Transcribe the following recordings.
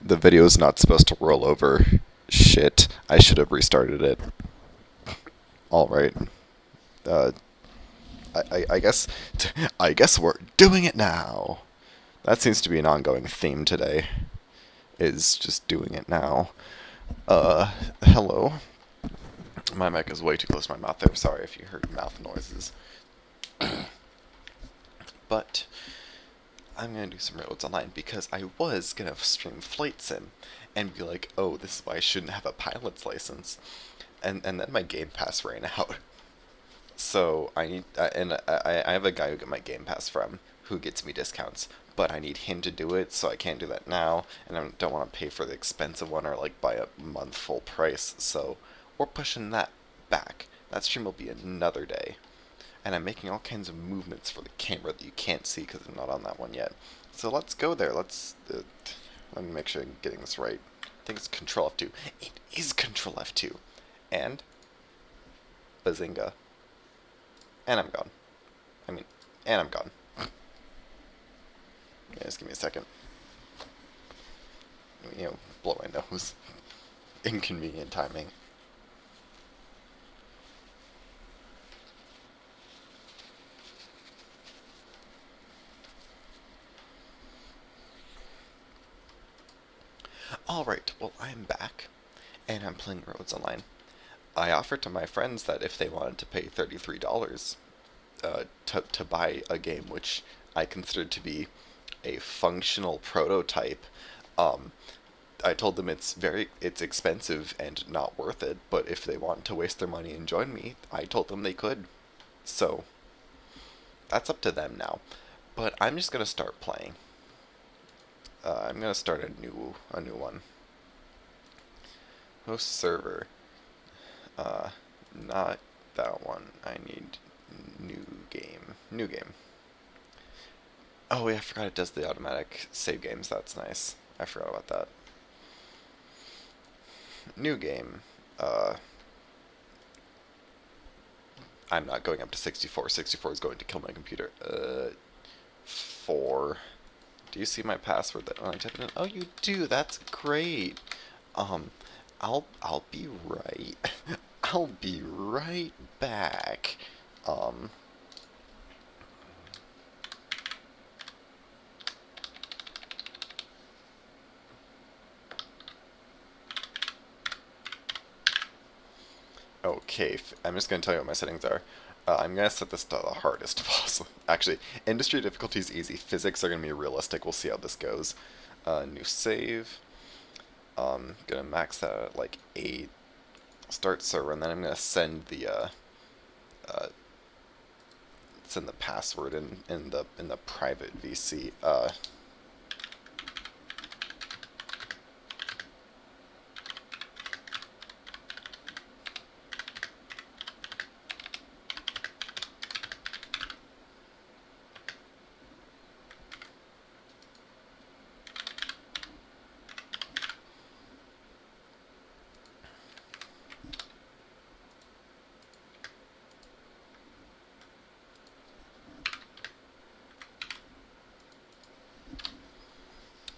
The video's not supposed to roll over. Shit, I should have restarted it. Alright. Uh, I guess I guess we're doing it now. That seems to be an ongoing theme today. Is just doing it now. Hello. My mic is way too close to my mouth there. Sorry if you heard mouth noises. But I'm gonna do some railroads online because I was gonna stream Flight Sim and be like, oh, this is why I shouldn't have a pilot's license. And then my Game Pass ran out. So I need, and I have a guy who get my Game Pass from who gets me discounts, but I need him to do it, so I can't do that now, and I don't want to pay for the expensive one or like buy a month full price. So we're pushing that back. That stream will be another day, and I'm making all kinds of movements for the camera that you can't see because I'm not on that one yet. So let's go there. Let me make sure I'm getting this right. I think it's Control F2. It is Control F2, and bazinga. And I'm gone. I mean, and I'm gone. Yeah, just give me a second. Blow my nose. Inconvenient timing. Alright, well, I'm back, and I'm playing Roads Online. I offered to my friends that if they wanted to pay $33 to buy a game which I considered to be a functional prototype, um, I told them it's expensive and not worth it, but if they want to waste their money and join me, I told them they could. So that's up to them now. But I'm just gonna start playing. I'm gonna start a new one. Host server. Not that one. I need new game. New game. Oh yeah, I forgot it does the automatic save games. That's nice. I forgot about that. New game. I'm not going up to 64. 64 is going to kill my computer. 4. Do you see my password that when I type it in? Oh, you do. That's great. Um, I'll be right. I'll be right back. Um. Okay, I'm just going to tell you what my settings are. I'm going to set this to the hardest possible. Actually, industry difficulty is easy. Physics are going to be realistic. We'll see how this goes. New save. Gonna max that at like 8. Start server, and then I'm gonna send uh, send the password in the private VC.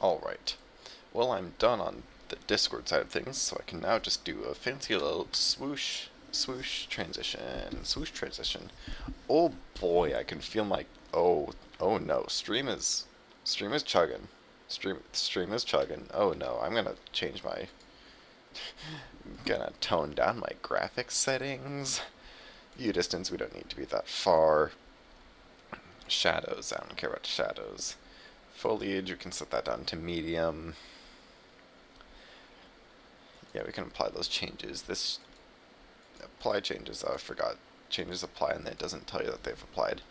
Alright. Well, I'm done on the Discord side of things, so I can now just do a fancy little swoosh, swoosh transition, swoosh transition. Oh boy, I can feel my, oh no, stream is chugging. Stream is chugging. Oh no, I'm gonna change my, gonna tone down my graphics settings. View distance, we don't need to be that far. Shadows, I don't care about shadows. Foliage, we can set that down to medium. Yeah, we can apply those changes. This apply changes, oh, I forgot. Changes apply and it doesn't tell you that they've applied.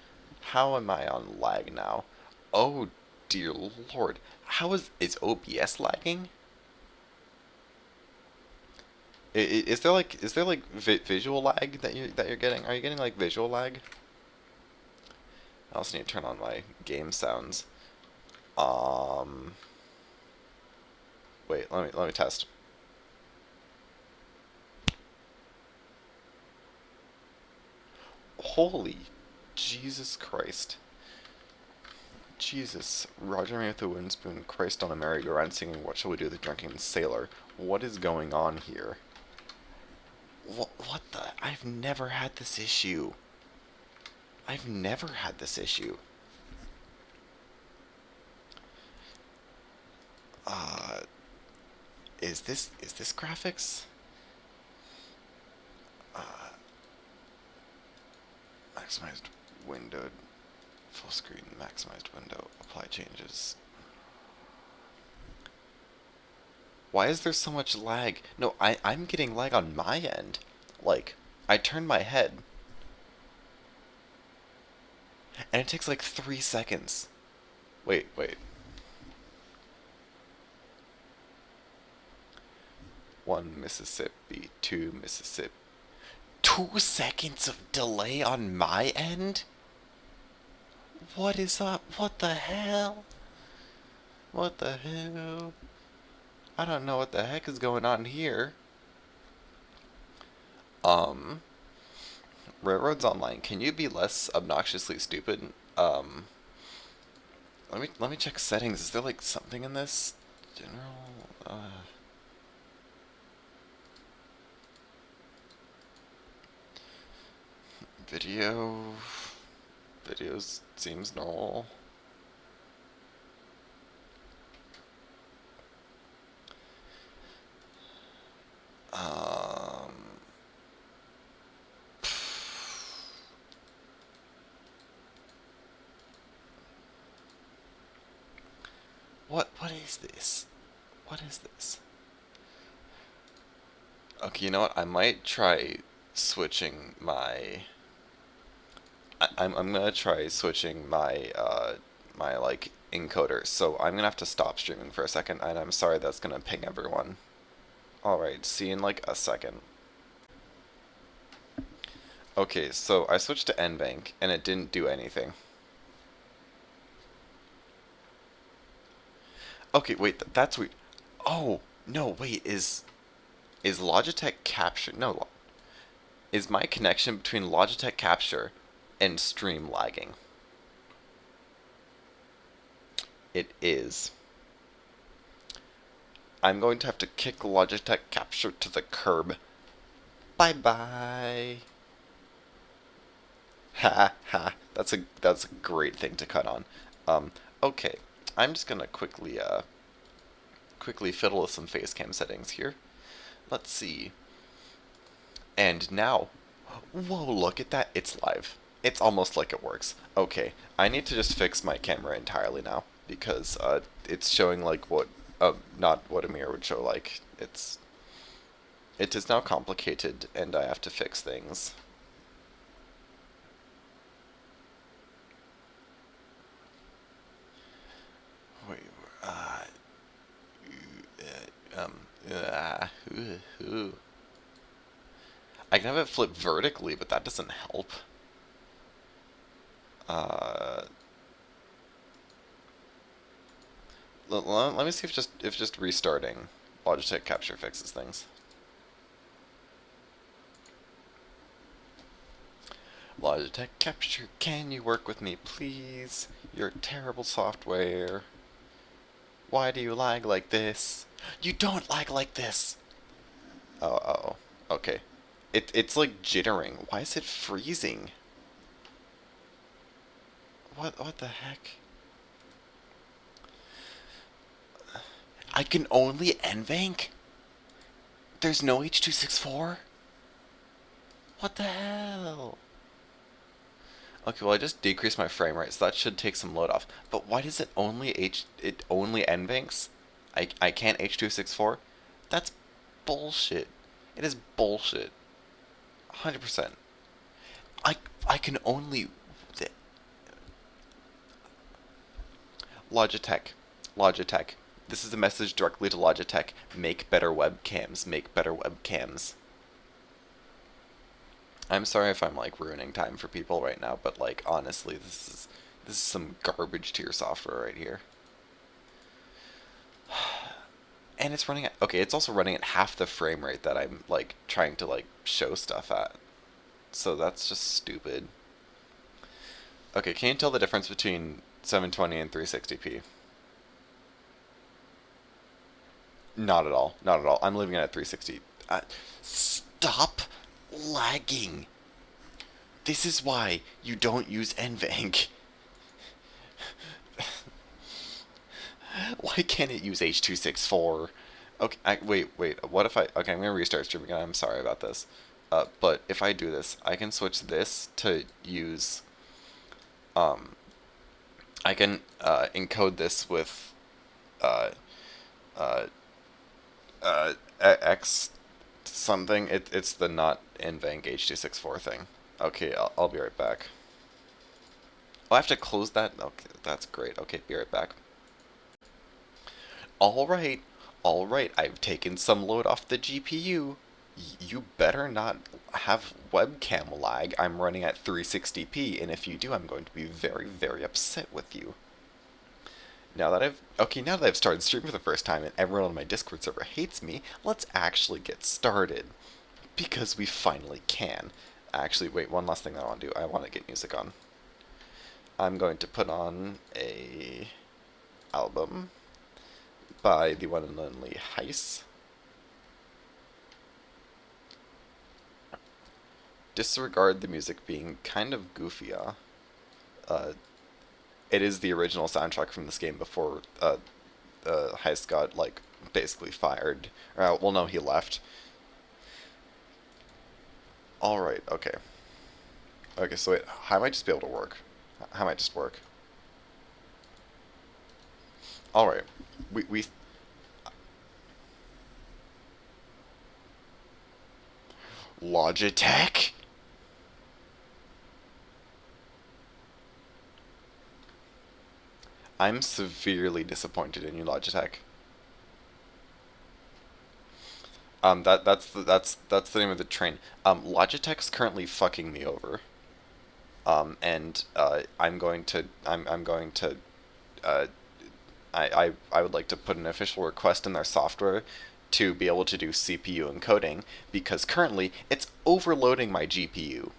How am I on lag now? Oh dear lord. How is OBS lagging? Is there like visual lag that you're getting? Are you getting like visual lag? I also need to turn on my game sounds. Um Wait, let me test. Holy Jesus Christ. Jesus. Roger me with a wooden spoon, Christ on a merry-go-round singing What Shall We Do with the Drunken Sailor. What is going on here? What the? I've never had this issue. I've never had this issue. Uh, is this graphics? Maximized window, full screen, maximized window, apply changes. Why is there so much lag? No, I'm getting lag on my end. Like, I turn my head, and it takes like 3 seconds. Wait. 1 Mississippi, 2 Mississippi. 2 seconds of delay on my end? What is up? What the hell? What the hell? I don't know what the heck is going on here. Railroads Online, can you be less obnoxiously stupid? Let me check settings. Is there like something in this? General, videos seems normal. What is this? What is this? Okay, you know what? I might try switching my. I'm gonna try switching my my like encoder. So I'm gonna have to stop streaming for a second, and I'm sorry that's gonna ping everyone. All right, see you in like a second. Okay, so I switched to NVANC and it didn't do anything. Okay, wait, that's weird. Oh, no, wait, is Logitech Capture? No, is my connection between Logitech Capture and stream lagging? It is. I'm going to have to kick Logitech Capture to the curb. Bye bye. Ha ha. That's a great thing to cut on. Okay. I'm just gonna quickly fiddle with some face cam settings here. Let's see. And now, whoa, look at that, it's live. It's almost like it works. Okay, I need to just fix my camera entirely now, because it's showing like what, not what a mirror would show like. It is now complicated, and I have to fix things. Wait, I can have it flip vertically, but that doesn't help. Let me see if just restarting Logitech Capture fixes things. Logitech Capture, can you work with me, please? Your terrible software. Why do you lag like this? You don't lag like this! Oh, okay. It's like jittering. Why is it freezing? What the heck? I can only NVANC? There's no H.264? What the hell? Okay, well I just decreased my frame rate, so that should take some load off. But why does it only NVANCs? I can't H.264? That's bullshit. It is bullshit. 100%. I can only Logitech. This is a message directly to Logitech. Make better webcams. Make better webcams. I'm sorry if I'm like ruining time for people right now, but like honestly, this is some garbage tier software right here. And it's running at, okay, it's also running at half the frame rate that I'm like trying to like show stuff at. So that's just stupid. Okay, can you tell the difference between 720 and 360p. Not at all. Not at all. I'm leaving it at 360. Stop lagging. This is why you don't use NVENC. Why can't it use H.264? Okay, wait. What if I... Okay, I'm going to restart streaming again. I'm sorry about this. But if I do this, I can switch this to use... I can encode this with uh, X something. It's the not NVENC H.264 thing. Okay, I'll be right back. Oh, I have to close that? Okay, that's great. Okay, be right back. Alright, I've taken some load off the GPU. You better not have webcam lag. I'm running at 360p, and if you do, I'm going to be very, very upset with you. Now that I've started streaming for the first time and everyone on my Discord server hates me, let's actually get started. Because we finally can. Actually, wait, one last thing that I want to do. I want to get music on. I'm going to put on a album by the one and only Heis. Disregard the music being kind of goofy, it is the original soundtrack from this game before Heist got, like, basically fired. Well, no, he left. Alright, okay. Okay, so wait, how might just be able to work? How might just work? Alright, we... Logitech? I'm severely disappointed in you, Logitech. That's the name of the train. Logitech's currently fucking me over. I'm going to I would like to put an official request in their software to be able to do CPU encoding, because currently it's overloading my GPU.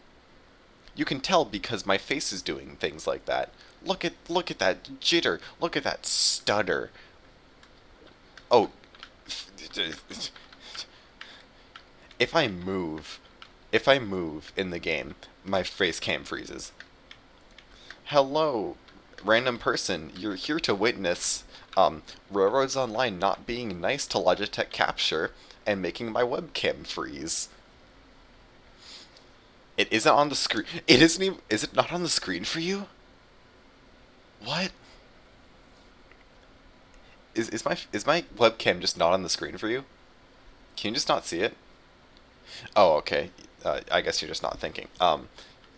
You can tell because my face is doing things like that. Look at that jitter. Look at that stutter. Oh, if I move in the game, my face cam freezes. Hello, random person. You're here to witness Railroads Online not being nice to Logitech Capture and making my webcam freeze. It isn't on the screen. It isn't even. Is it not on the screen for you? What? Is my webcam just not on the screen for you? Can you just not see it? Oh, okay. I guess you're just not thinking.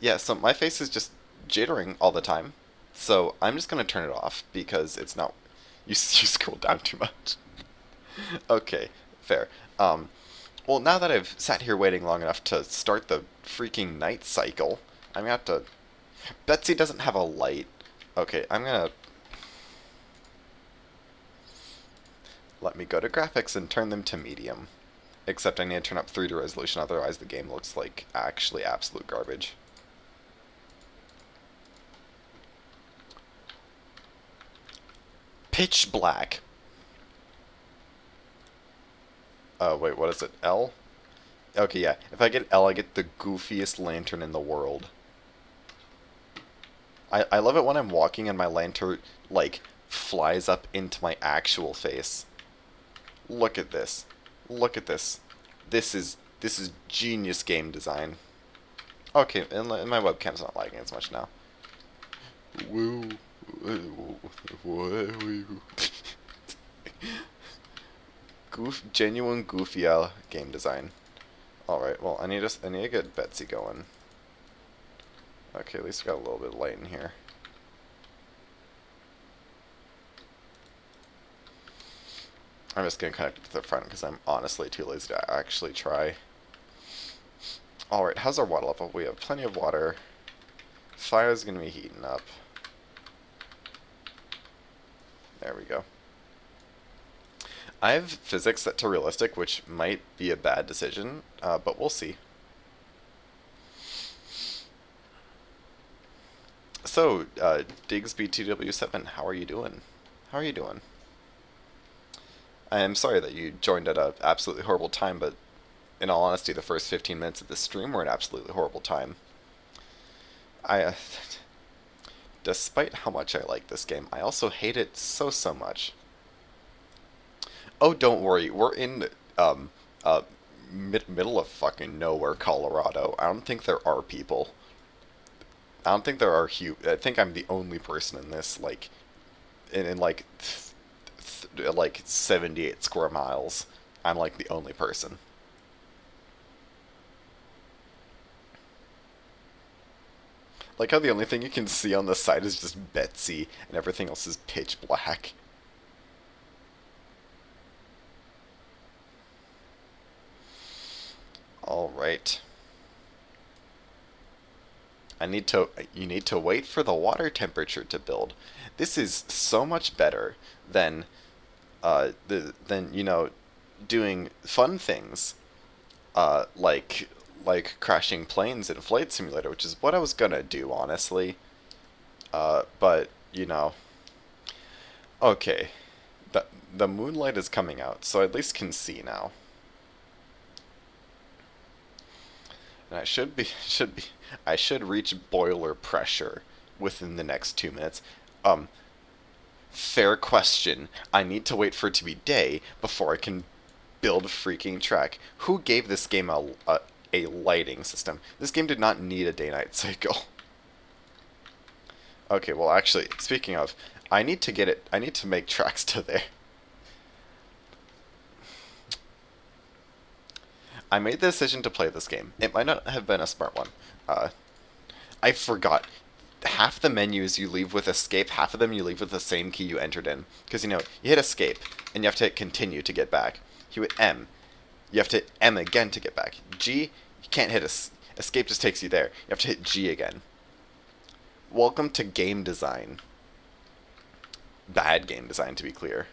Yeah. So my face is just jittering all the time. So I'm just gonna turn it off because it's not. You scroll down too much. Okay, fair. Well, now that I've sat here waiting long enough to start the freaking night cycle, I'm gonna have to... Betsy doesn't have a light. Okay, I'm gonna... Let me go to graphics and turn them to medium. Except I need to turn up 3D resolution, otherwise the game looks like actually absolute garbage. Pitch black. Wait, what is it? L? Okay, yeah. If I get L, I get the goofiest lantern in the world. I love it when I'm walking and my lantern, like, flies up into my actual face. Look at this. Look at this. This is genius game design. Okay, and my webcam's not lagging as much now. Woo. Genuine goofy game design. Alright, well, I need to get Betsy going. Okay, at least we got a little bit of light in here. I'm just gonna connect it to the front because I'm honestly too lazy to actually try. Alright, how's our water level? We have plenty of water. Fire's gonna be heating up. There we go. I have physics set to realistic, which might be a bad decision, but we'll see. So, Digsby2W7, how are you doing? How are you doing? I am sorry that you joined at an absolutely horrible time, but in all honesty, the first 15 minutes of the stream were an absolutely horrible time. I, despite how much I like this game, I also hate it so much. Oh, don't worry, we're in, um, uh, middle of fucking nowhere, Colorado. I don't think there are people. I don't think there are I think I'm the only person in this, like, in like, like 78 square miles. I'm like the only person. Like how the only thing you can see on the side is just Betsy, and everything else is pitch black. All right. You need to wait for the water temperature to build. This is so much better than, you know, doing fun things, like crashing planes in Flight Simulator, which is what I was gonna do, honestly. But, you know, okay. The moonlight is coming out, so I at least can see now. And I I should reach boiler pressure within the next 2 minutes. Um, Fair question. I need to wait for it to be day before I can build a freaking track. Who gave this game a lighting system? This game did not need a day-night cycle. Okay, well actually, speaking of, I need to make tracks to there. I made the decision to play this game. It might not have been a smart one. I forgot. Half the menus you leave with escape, half of them you leave with the same key you entered in. Because, you know, you hit escape, and you have to hit continue to get back. You hit M. You have to hit M again to get back. G, you can't hit escape, just takes you there. You have to hit G again. Welcome to game design. Bad game design, to be clear.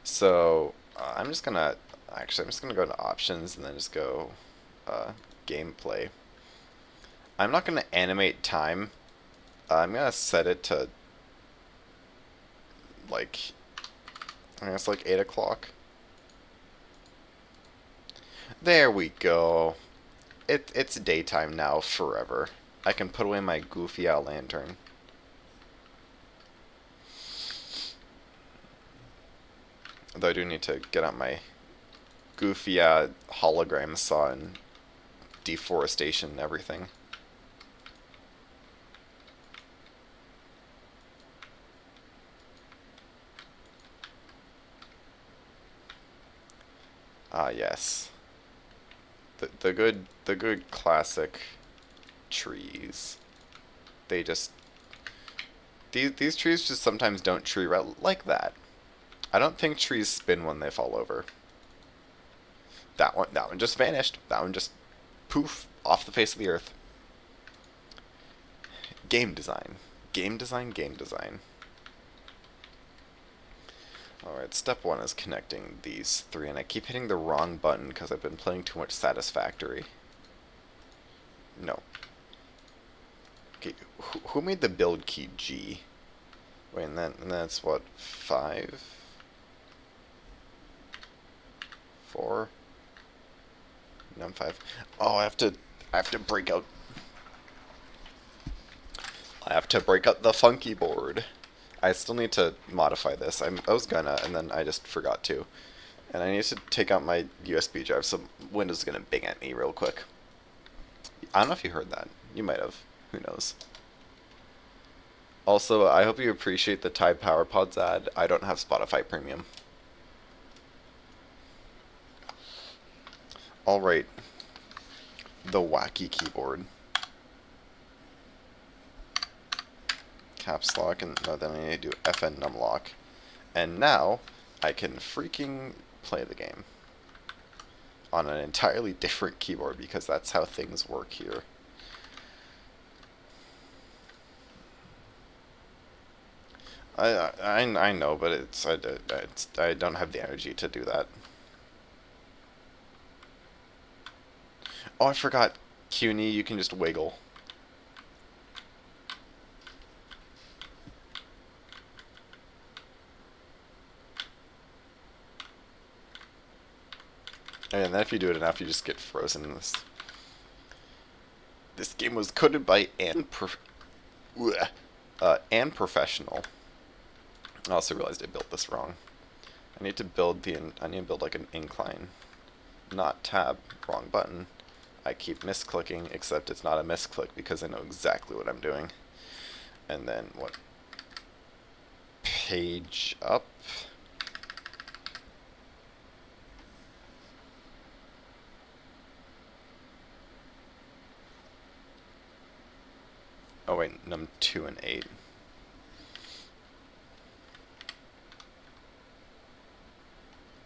So, I'm just gonna go to options and then just go gameplay. I'm not gonna animate time. I'm gonna set it to like, I guess like 8 o'clock. There we go. It's daytime now forever. I can put away my goofy out lantern. Though I do need to get out my goofy hologram saw and deforestation and everything. Ah, yes. The good classic trees. They just these trees just sometimes don't tree right like that. I don't think trees spin when they fall over. That one just vanished. That one just poof off the face of the earth. Game design. Game design, game design. Alright, step one is connecting these three, and I keep hitting the wrong button because I've been playing too much Satisfactory. No. Okay, who made the build key G? Wait, and that's what, 5? 4? No, 5. Oh, I have to break out. I have to break out the funky board. I still need to modify this. I was gonna, and then I just forgot to. And I need to take out my USB drive, so Windows is gonna bing at me real quick. I don't know if you heard that. You might have. Who knows? Also, I hope you appreciate the Tide Power Pods ad. I don't have Spotify Premium. Alright. The wacky keyboard. Caps lock, and no, then I need to do FN numlock. And now, I can freaking play the game. On an entirely different keyboard, because that's how things work here. I know, but I don't have the energy to do that. Oh, I forgot. CUNY, you can just wiggle. And then if you do it enough, you just get frozen in this. This game was coded by and professional. I also realized I built this wrong. I need to build like an incline, not tab. Wrong button. I keep misclicking, except it's not a misclick because I know exactly what I'm doing. And then what? Page up. Oh wait, num 2 and 8.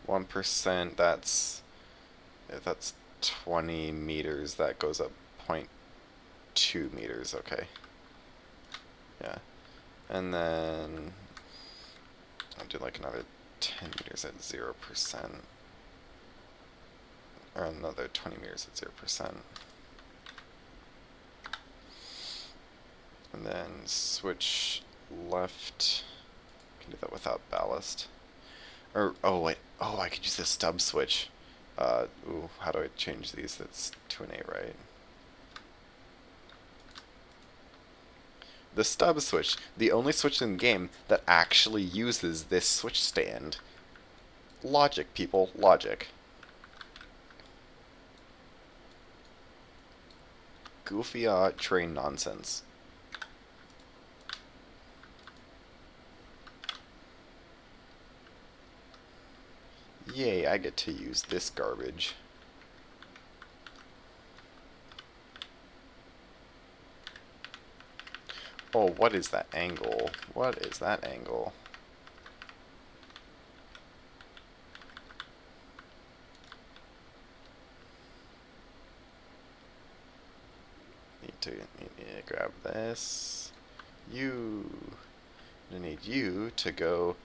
%, that's 20 meters. That goes up 0.2 meters. Okay. Yeah. And then I'll do like another 10 meters at 0%. Or another 20 meters at 0%. And then switch left. Can do that without ballast. Or, oh wait, oh, I could use the stub switch. Ooh, how do I change these? That's 2 and 8, right? The stub switch, the only switch in the game that actually uses this switch stand. Logic, people, logic. Goofy train nonsense. Yay, I get to use this garbage. Oh, what is that angle? What is that angle? Need to grab this. I need you to go.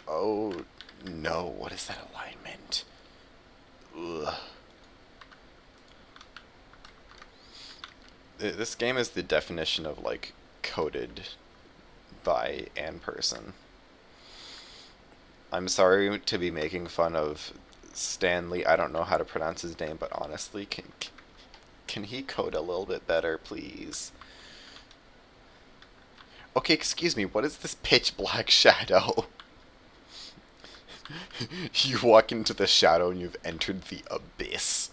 Oh no! What is that alignment? Ugh. This game is the definition of like coded by an person. I'm sorry to be making fun of Stanley. I don't know how to pronounce his name, but honestly, can he code a little bit better, please? Okay, excuse me, what is this pitch black shadow? You walk into the shadow and you've entered the abyss.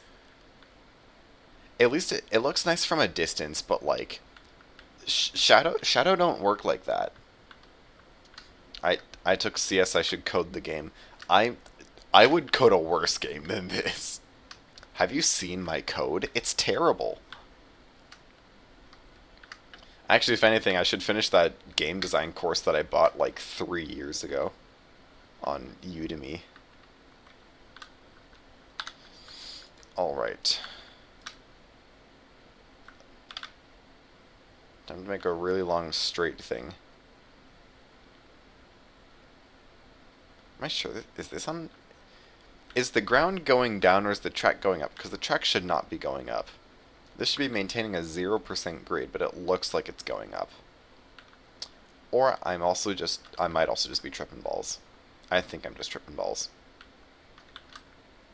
At least it looks nice from a distance, but like shadow don't work like that. I took CS. I should code the game. I would code a worse game than this. Have you seen my code? It's terrible. Actually, if anything, I should finish that game design course that I bought like 3 years ago on Udemy. Alright. Time to make a really long straight thing. Am I sure is this on? Is the ground going down or is the track going up? Because the track should not be going up. This should be maintaining a 0% grade, but it looks like it's going up. Or I might also just be tripping balls. I think I'm just tripping balls.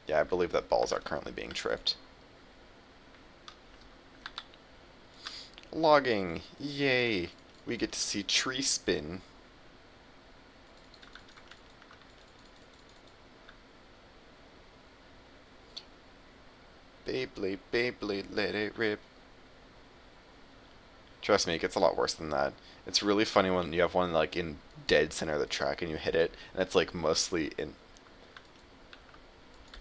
Yeah, I believe that balls are currently being tripped. Logging! Yay! We get to see tree spin. Beyblade, Beyblade, let it rip. Trust me, it gets a lot worse than that. It's really funny when you have one like in dead center of the track and you hit it, and it's like mostly in...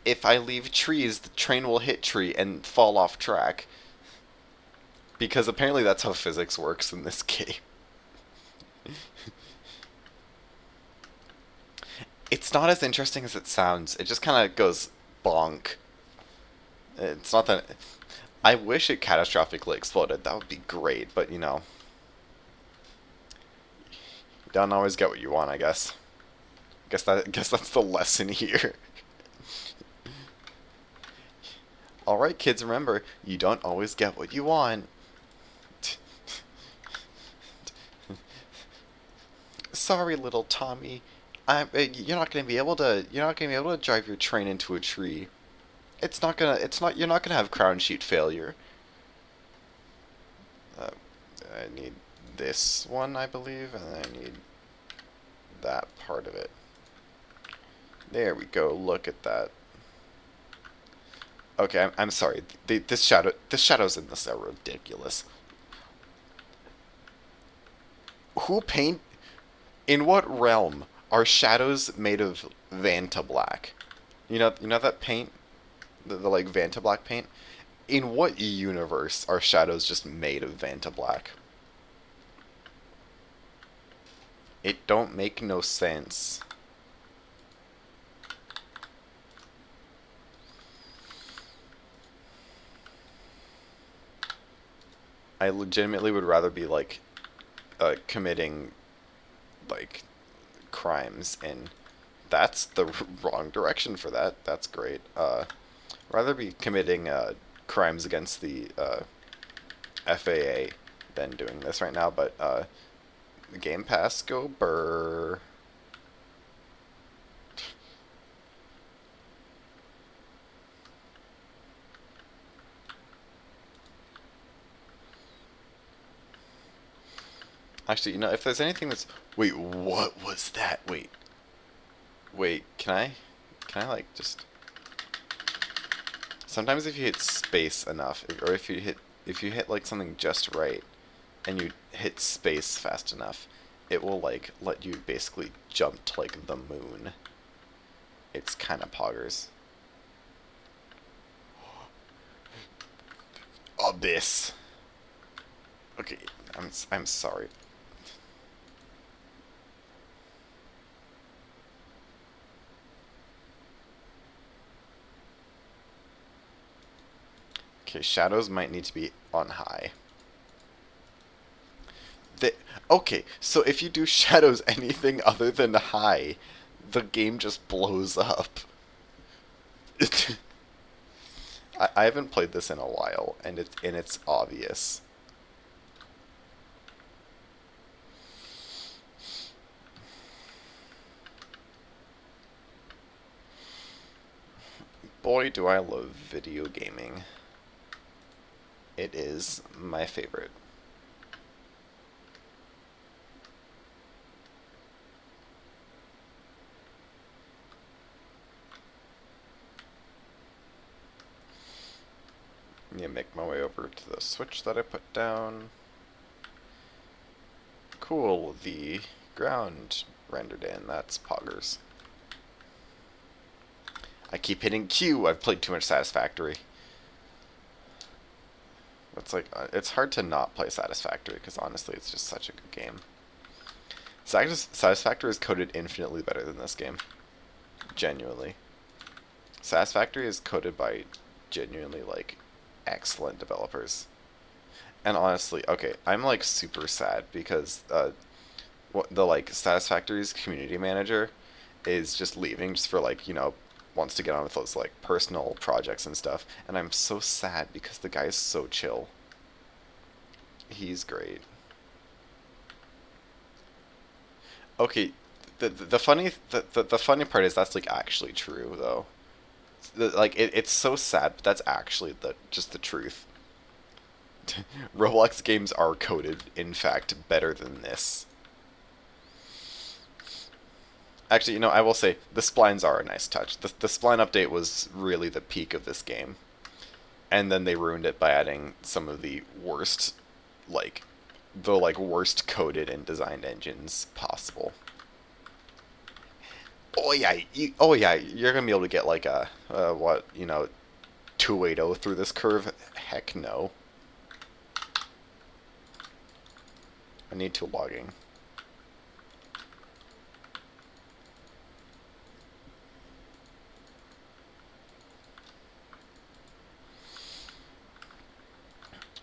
If I leave trees, the train will hit tree and fall off track. Because apparently that's how physics works in this game. It's not as interesting as it sounds. It just kind of goes bonk. It's not that... I wish it catastrophically exploded. That would be great, but you know... You don't always get what you want, I guess. Guess that's the lesson here. Alright kids, remember, you don't always get what you want. Sorry, little Tommy. You're not gonna be able to drive your train into a tree. you're not gonna have crown sheet failure. Uh, I need this one, I believe, and then I need that part of it. There we go. Look at that. Okay, I'm sorry. This shadows in this are ridiculous. Who paint? In what realm are shadows made of Vanta black? You know that paint, the like Vanta black paint. In what universe are shadows just made of Vanta black? It don't make no sense. I legitimately would rather be like committing like crimes, and that's the wrong direction for that. That's great. Rather be committing crimes against the FAA than doing this right now. But Game Pass go burr. Actually, if there's anything that's... Wait, what was that? Wait, can I like just... Sometimes if you hit space enough, or if you hit like something just right, and you hit space fast enough, it will like let you basically jump to like the moon. It's kind of poggers. Abyss. Okay, I'm sorry. Okay, shadows might need to be on high. Okay, so if you do shadows anything other than high, the game just blows up. I haven't played this in a while, and it's obvious. Boy, do I love video gaming. It is my favorite. Yeah, make my way over to the switch that I put down. Cool, the ground rendered in. That's poggers. I keep hitting Q. I've played too much Satisfactory. It's like it's hard to not play Satisfactory because honestly, it's just such a good game. Satisfactory is coded infinitely better than this game. Genuinely. Satisfactory is coded by genuinely like excellent developers. And honestly, okay, I'm like super sad because what the like Satisfactory's community manager is just leaving just for like, wants to get on with those like personal projects and stuff. And I'm so sad because the guy is so chill. He's great. Okay, the funny part is that's like actually true though. It's so sad, but that's actually just the truth. Roblox games are coded, in fact, better than this. Actually, I will say the splines are a nice touch. The spline update was really the peak of this game, and then they ruined it by adding some of the worst, worst coded and designed engines possible. Oh yeah, you're gonna be able to get like a 280 through this curve. Heck no. I need tool logging.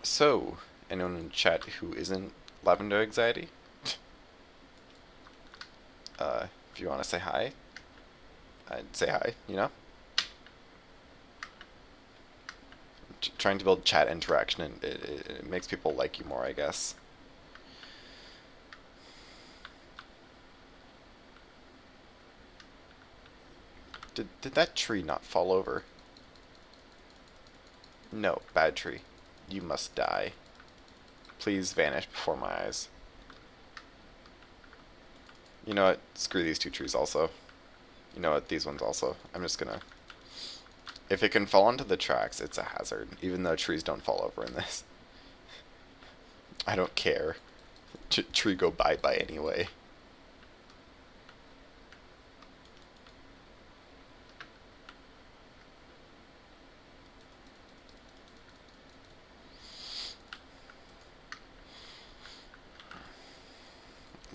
So, anyone in chat who isn't lavender anxiety? If you want to say hi, I'd say hi. Trying to build chat interaction, and it makes people like you more, I guess. Did that tree not fall over? No, bad tree. You must die. Please vanish before my eyes. You know what? Screw these two trees also. You know what? These ones also. I'm just gonna... If it can fall onto the tracks, it's a hazard. Even though trees don't fall over in this. I don't care. Tree go bye-bye anyway.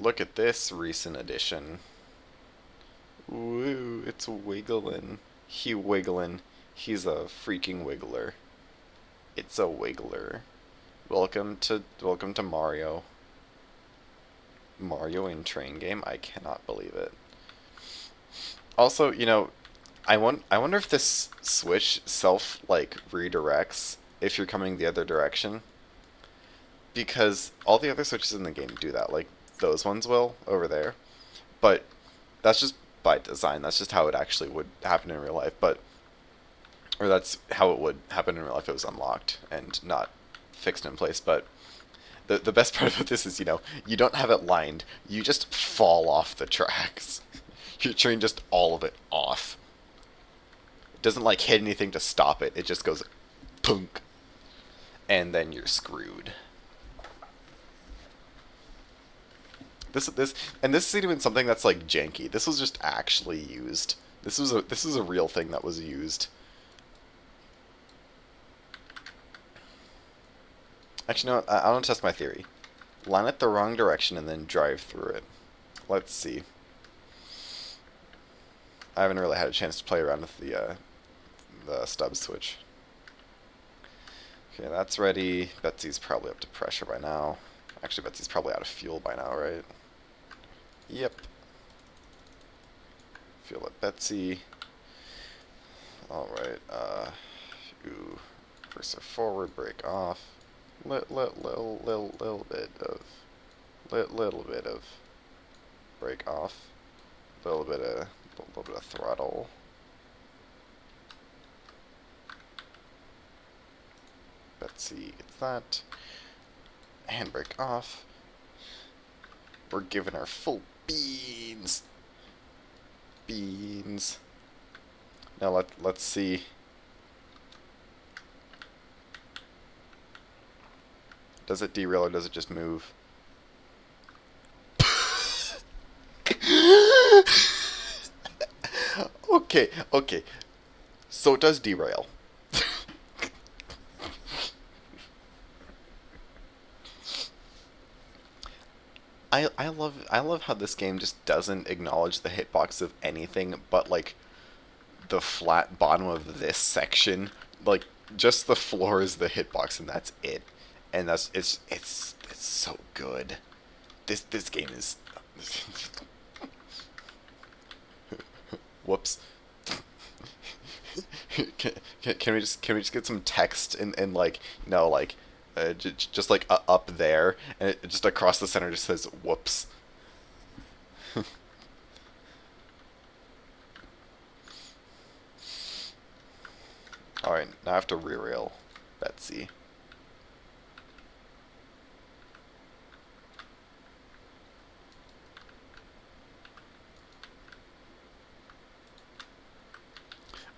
Look at this recent addition. Woo, it's wiggling. He wiggling. He's a freaking wiggler. It's a wiggler. Welcome to Mario. Mario in train game? I cannot believe it. Also, you know, I wonder if this switch self like redirects if you're coming the other direction. Because all the other switches in the game do that. Like those ones will over there. But that's just by design. That's just how it actually would happen in real life. But or that's how it would happen in real life if it was unlocked and not fixed in place. But the best part about this is, you know, you don't have it lined. You just fall off the tracks. Your train just all of it off. It doesn't like hit anything to stop it. It just goes punk. And then you're screwed. This isn't even something that's like janky. This was just actually used. This was a real thing that was used. Actually, no, I want to test my theory. Line it the wrong direction and then drive through it. Let's see. I haven't really had a chance to play around with the stub switch. Okay, that's ready. Betsy's probably up to pressure by now. Actually, Betsy's probably out of fuel by now, right? Yep. Fuel at Betsy. Alright, ooh. Cursor forward, brake off. Little bit of brake off. Little bit of throttle. Betsy gets that. Handbrake off. We're giving her full beans. Beans. Now let's see. Does it derail or does it just move? Okay. So it does derail. I love how this game just doesn't acknowledge the hitbox of anything but like the flat bottom of this section. Like just the floor is the hitbox and that's it. And it's so good. This game is whoops. Can we just get some text and like, you know, like just like up there and it just across the center just says whoops. Alright, now I have to re-rail Betsy.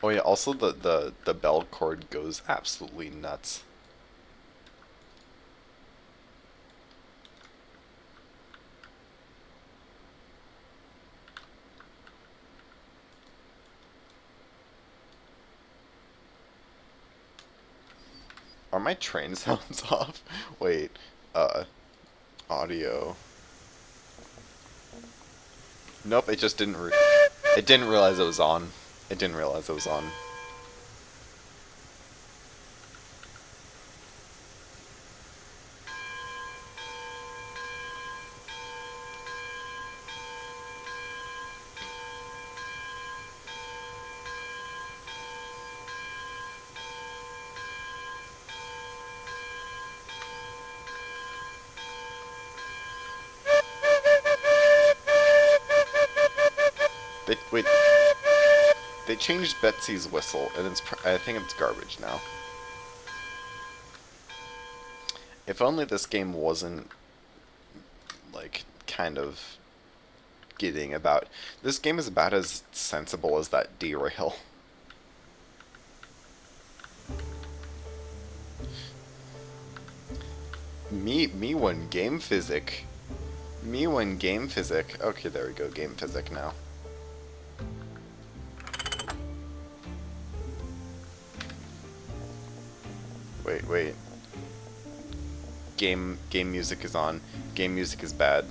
Oh yeah, also the bell cord goes absolutely nuts. Are my train sounds off? Wait, audio. Nope, it just didn't it didn't realize it was on. It didn't realize it was on. Wait, they changed Betsy's whistle, and I think it's garbage now. If only this game wasn't, like, kind of getting about... This game is about as sensible as that derail. Me one game physic. Me one game physic. Okay, there we go, game physic now. Wait. Game music is on. Game music is bad.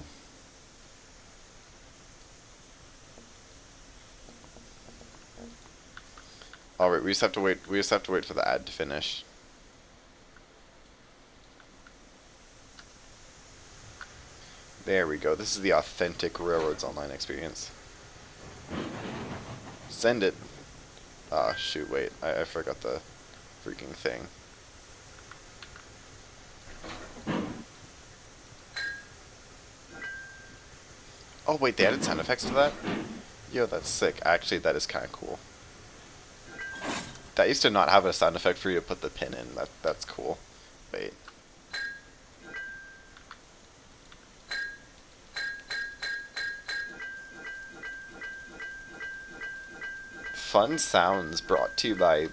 Alright, we just have to wait for the ad to finish. There we go. This is the authentic Railroads Online experience. Send it. Ah, shoot, wait. I forgot the freaking thing. Oh, wait, they added sound effects to that? Yo, that's sick. Actually, that is kind of cool. That used to not have a sound effect for you to put the pin in. That's cool. Wait. Fun sounds brought to you by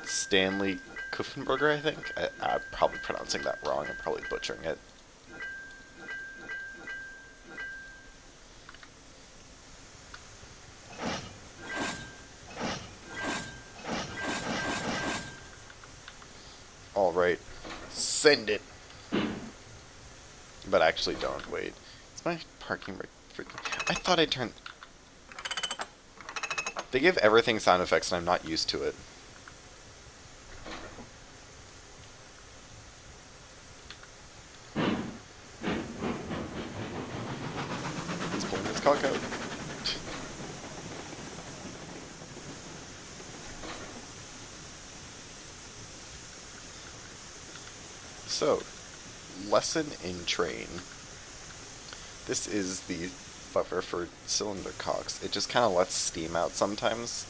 Stanley Kuffenberger, I think. I'm probably pronouncing that wrong. I'm probably butchering it. Alright. Send it! But actually don't. Wait. Is my parking brake freaking... I thought I turned... They give everything sound effects and I'm not used to it. It's pulling its cock out. So, lesson in train. This is the lever for cylinder cocks. It just kind of lets steam out sometimes.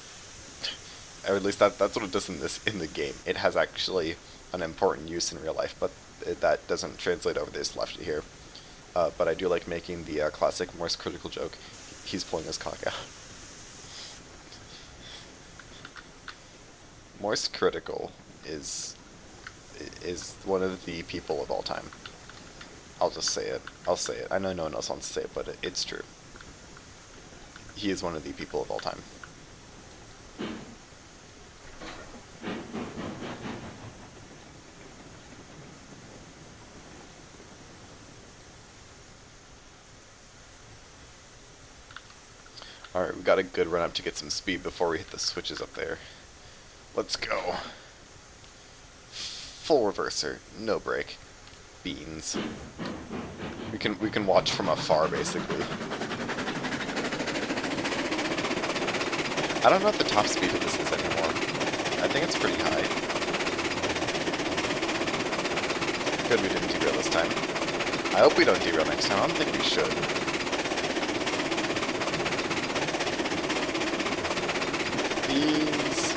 Or at least that's what it does in the game. It has actually an important use in real life, but that doesn't translate over this left here. But I do like making the classic Morse critical joke. He's pulling his cock out. Morse critical is one of the people of all time. I'll just say it. I'll say it. I know no one else wants to say it, but it's true. He is one of the people of all time. Alright, we got a good run up to get some speed before we hit the switches up there. Let's go. Full reverser, no brake. Beans. We can watch from afar basically. I don't know what the top speed of this is anymore. I think it's pretty high. Good we didn't derail this time. I hope we don't derail next time. I don't think we should. Beans.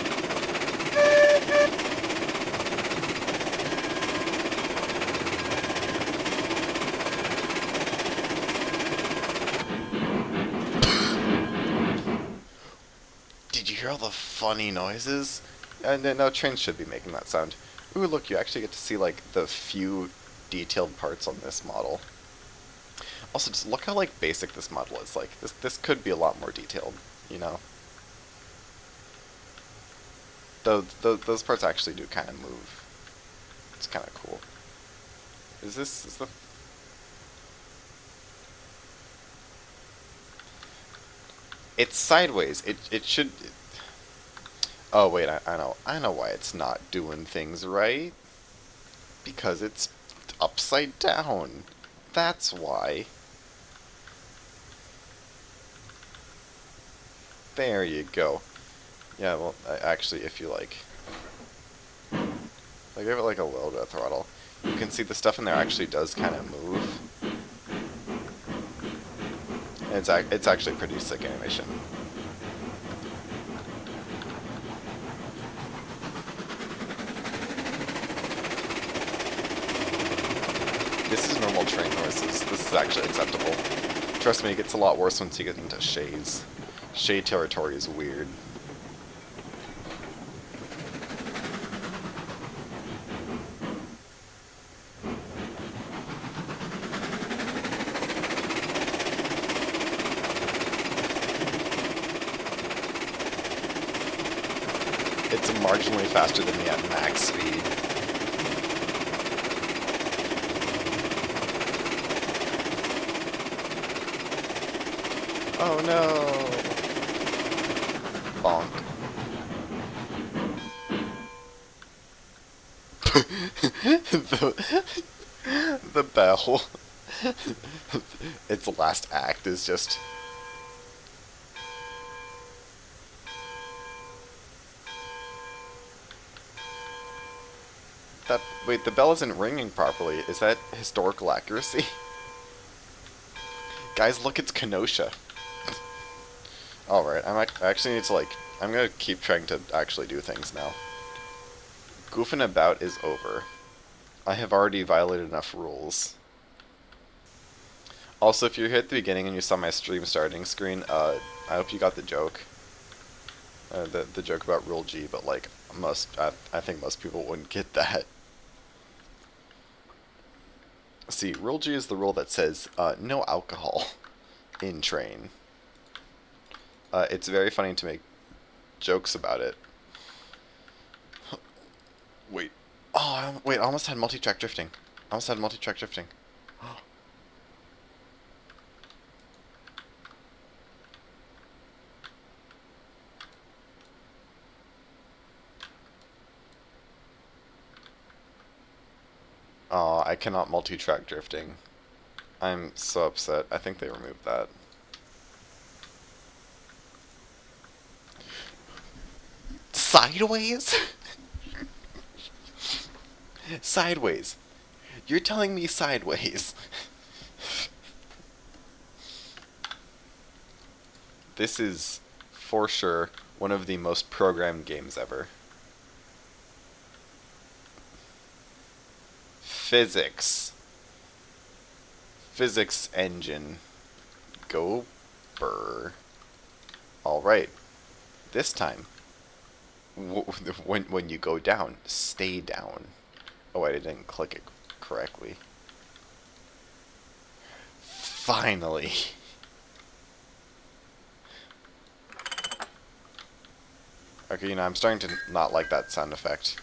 Did you hear all the funny noises? And no, trains should be making that sound. Ooh, look, you actually get to see, like, the few detailed parts on this model. Also, just look how, like, basic this model is. Like, this could be a lot more detailed, you know? Though, those parts actually do kind of move. It's kind of cool. Is the... It's sideways. It should... Oh, wait, I know why it's not doing things right. Because it's upside down. That's why. There you go. Yeah, well, actually, if you like give it like a little bit of throttle, you can see the stuff in there actually does kind of move. And it's actually pretty sick animation. This is normal terrain. This is actually acceptable. Trust me, it gets a lot worse once you get into Shays. Shay territory is weird. It's marginally faster than me at max speed. Oh no! Bonk. the bell. Its last act is just... That, wait, the bell isn't ringing properly. Is that historical accuracy? Guys, look, it's Kenosha. Alright, I actually need to, like... I'm gonna keep trying to actually do things now. Goofing about is over. I have already violated enough rules. Also, if you're here at the beginning and you saw my stream starting screen, I hope you got the joke. The joke about Rule G, but like, I think most people wouldn't get that. See, Rule G is the rule that says, no alcohol in train. It's very funny to make jokes about it. Wait. Oh, wait, I almost had multi-track drifting. Oh, I cannot multi-track drifting. I'm so upset. I think they removed that. Sideways? Sideways. You're telling me sideways. This is, for sure, one of the most programmed games ever. Physics. Physics engine. Go burr. Alright. This time, when you go down, stay down. Oh, I didn't click it correctly. Finally. Okay, you know, I'm starting to not like that sound effect.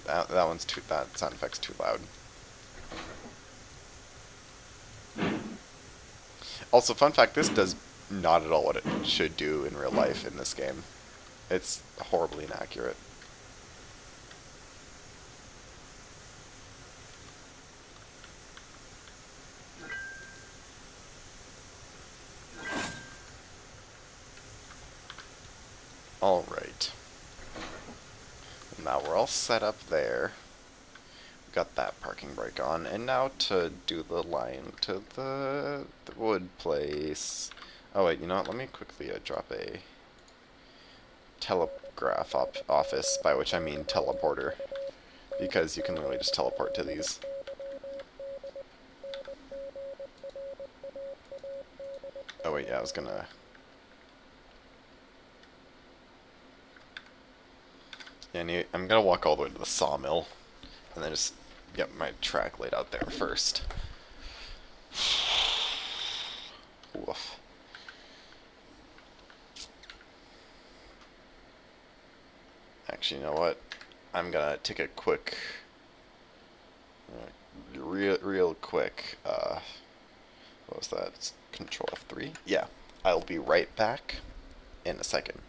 That sound effect's too loud. Also, fun fact, this does not at all what it should do in real life in this game. It's horribly inaccurate. Alright. Now we're all set up there. We got that parking brake on, and now to do the line to the wood place. Oh wait, you know what, let me quickly drop a telegraph office, by which I mean teleporter, because you can literally just teleport to these. Oh wait, yeah, I was gonna... Yeah, I'm gonna walk all the way to the sawmill, and then just get my track laid out there first. Woof. Actually, you know what? I'm gonna take a quick, real quick, what was that? It's Control F3? Yeah. I'll be right back in a second.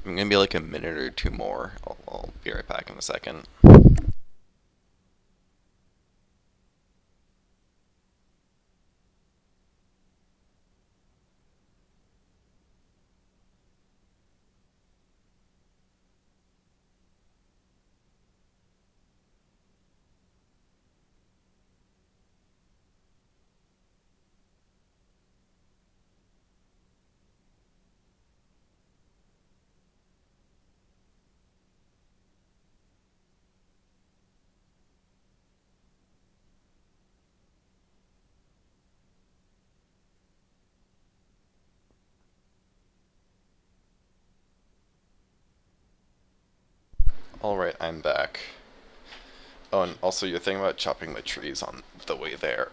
I'm gonna be like a minute or two more. I'll be right back in a second. Alright, I'm back. Oh, and also your thing about chopping the trees on the way there,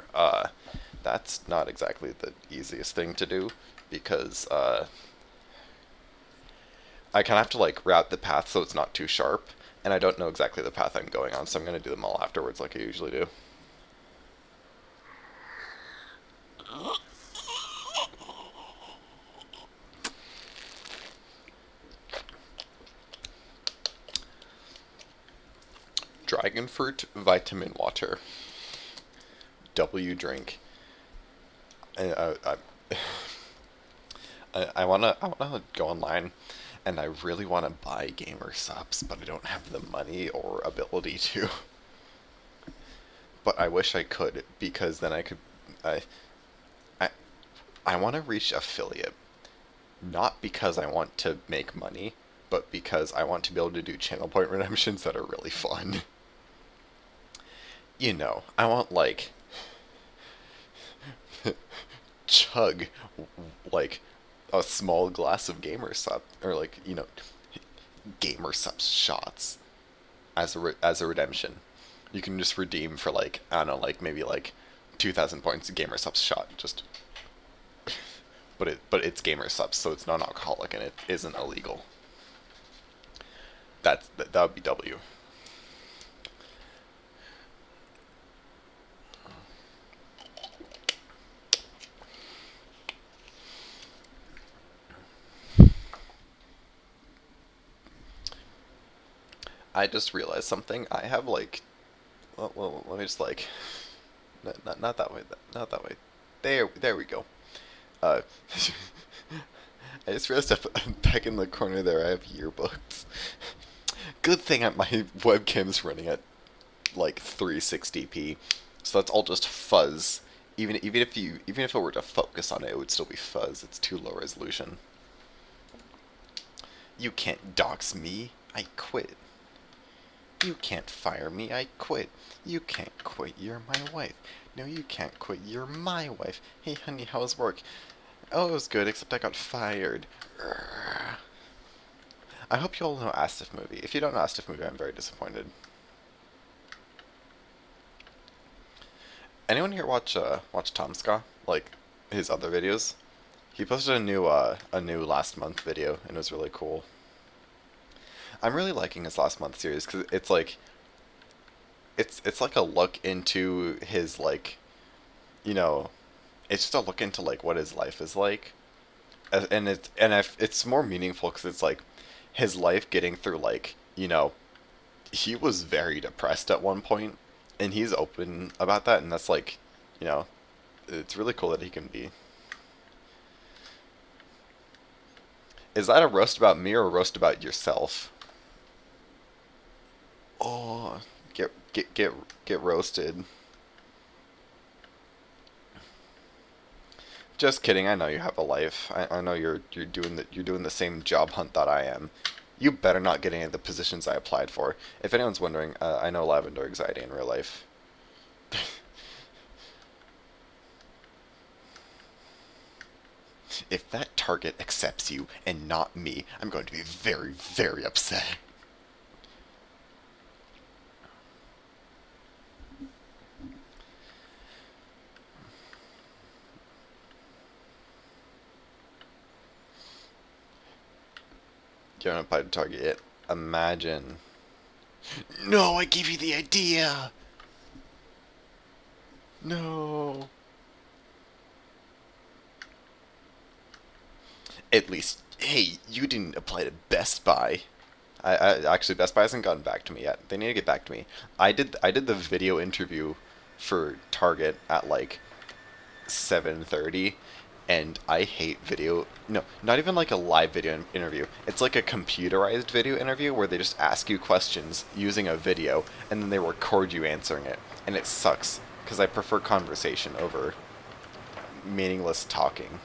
that's not exactly the easiest thing to do, because, I kind of have to, like, route the path so it's not too sharp, and I don't know exactly the path I'm going on, so I'm gonna do them all afterwards like I usually do. Dragon fruit vitamin water. W drink. I, I wanna go online, and I really wanna buy gamer subs, but I don't have the money or ability to. But I wish I could, because then I could. I I I want to reach affiliate, not because I want to make money, but because I want to be able to do channel point redemptions that are really fun. You know, I want like chug like a small glass of gamer sub, or like, gamer subs shots as as a redemption. You can just redeem for like, I don't know, like maybe like 2,000 points gamer subs shot. Just but it's gamer subs, so it's non-alcoholic and it isn't illegal. That would be W. I just realized something. I have like, well, let me just like, not that way, not that way. There we go. Uh, I just realized back in the corner there I have yearbooks. Good thing my webcam's running at like 360p, so that's all just fuzz. Even if it were to focus on it, it would still be fuzz. It's too low resolution. You can't dox me. I quit. You can't fire me. I quit. You can't quit. You're my wife. No, you can't quit. You're my wife. Hey, honey, how's work? Oh, it was good, except I got fired. Urgh. I hope you all know Astif Movie. If you don't know Astif Movie, I'm very disappointed. Anyone here watch Tomska? Like his other videos? He posted a new last month video, and it was really cool. I'm really liking his last month series because it's like it's like a look into his like, you know it's just a look into like what his life is like, and it's more meaningful because it's like his life getting through like, he was very depressed at one point, and he's open about that, and that's like, you know it's really cool that he can be. Is that a roast about me or a roast about yourself? Oh, get roasted. Just kidding. I know you have a life. I know you're doing the same job hunt that I am. You better not get any of the positions I applied for. If anyone's wondering, I know lavender anxiety in real life. If that target accepts you and not me, I'm going to be very, very upset. You haven't applied to target yet. Imagine. No, I gave you the idea. No. At least Hey, you didn't apply to Best Buy. Actually, Best Buy hasn't gotten back to me yet. They need to get back to me. I did the video interview for Target at like 7:30, and I hate video. No, not even like a live video interview. It's like a computerized video interview where they just ask you questions using a video, and then they record you answering it, and it sucks because I prefer conversation over meaningless talking.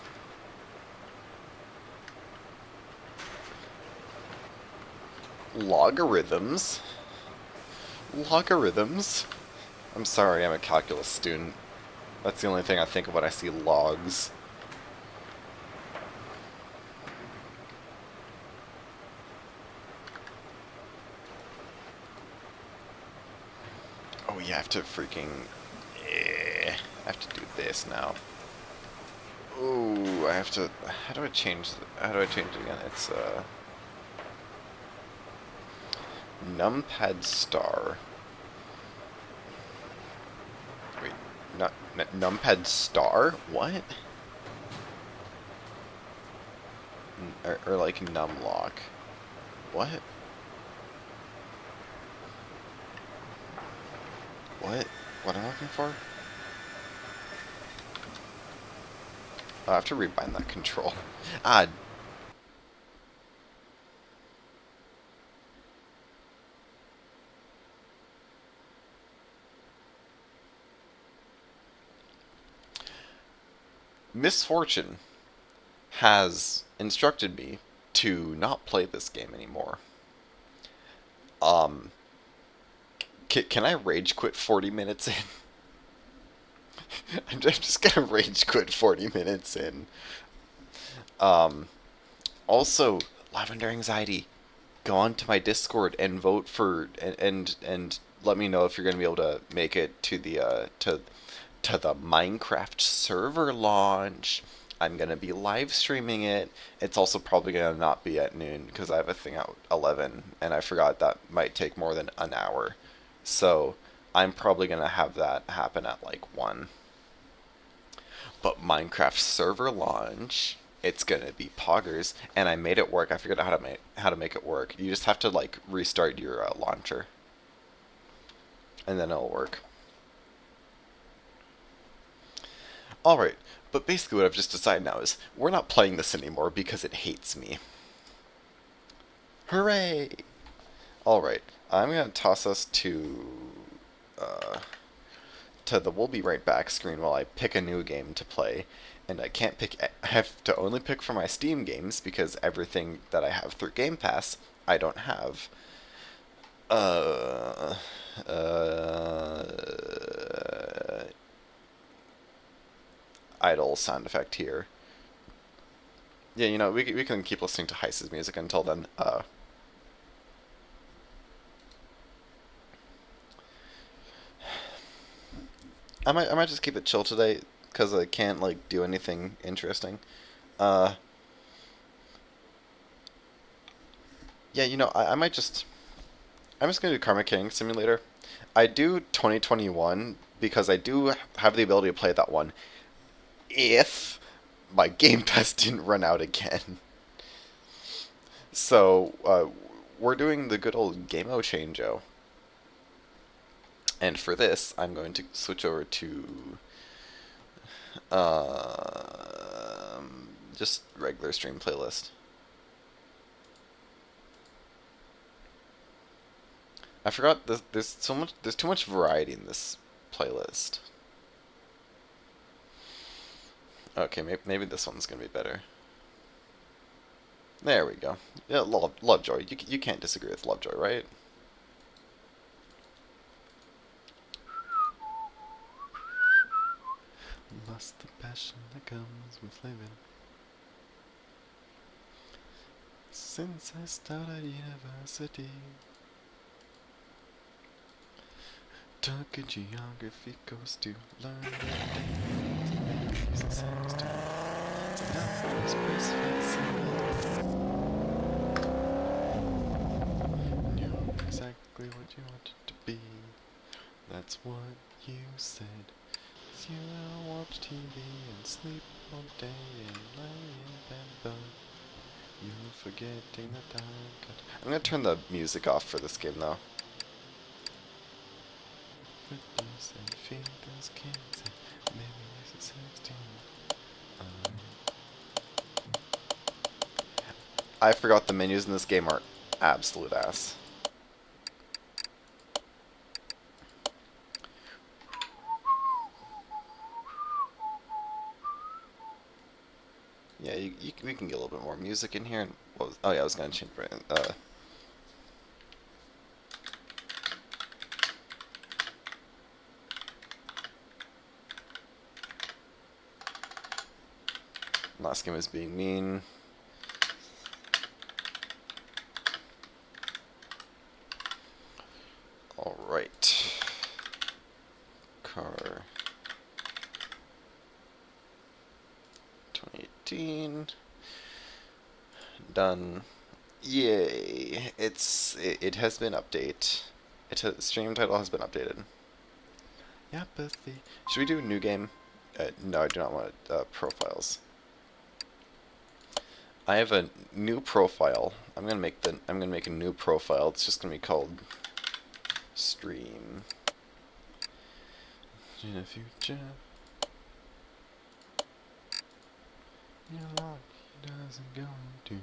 Logarithms? Logarithms? I'm sorry, I'm a calculus student. That's the only thing I think of when I see logs. Oh, you have to freaking... I have to do this now. Ooh, I have to... How do I change it again? It's, numpad star. Wait, not... numpad star? What? Or like numlock. What? What? What am I looking for? Oh, I have to rebind that control. Ah. Misfortune has instructed me to not play this game anymore. Um, can I rage quit 40 minutes in? I'm just gonna rage quit 40 minutes in. Um, Also, Lavender Anxiety, go on to my Discord and vote for and let me know if you're gonna be able to make it to the to the Minecraft server launch. I'm gonna be live streaming it. It's also probably gonna not be at noon because I have a thing at 11, and I forgot that might take more than an hour. So I'm probably gonna have that happen at like 1. But Minecraft server launch, it's gonna be poggers, and I made it work. I figured out how to make it work. You just have to like restart your launcher, and then it'll work. All right, but basically what I've just decided now is we're not playing this anymore because it hates me. Hooray! All right, I'm gonna toss us uh, to the "we'll be right back" screen while I pick a new game to play. And I can't pick. I have to only pick from my Steam games because everything that I have through Game Pass I don't have. Uh, uh, idle sound effect here. Yeah, we can keep listening to Heiss's music until then. I might just keep it chill today because I can't like do anything interesting. Uh, yeah, I might just I'm just gonna do Karma King Simulator. I do 2021 because I do have the ability to play that one if my Game Pass didn't run out again. So we're doing the good old Game-O Change-O. And for this, I'm going to switch over to just regular stream playlist. I forgot there's too much variety in this playlist. Okay, maybe this one's gonna be better. There we go. Yeah, Lovejoy. You can't disagree with Lovejoy, right? Lost the passion that comes with living. Since I started university, took a geography course to learn the things to. Now was breastfeeding. Knew exactly what you wanted to be. That's what you said. You will watch TV and sleep all day and lay in bed, but You're forgetting that I'm gonna turn the music off for this game though. I forgot the menus in this game are absolute ass. Yeah, we can get a little bit more music in here. And oh yeah, I was gonna change. Last game was being mean. All right. Car 2018. Done. Yay! It has been updated. Stream title has been updated. Apathy. Should we do a new game? No, I do not want profiles. I have a new profile. I'm gonna make a new profile. It's just gonna be called Stream. In the future, your luck doesn't go to.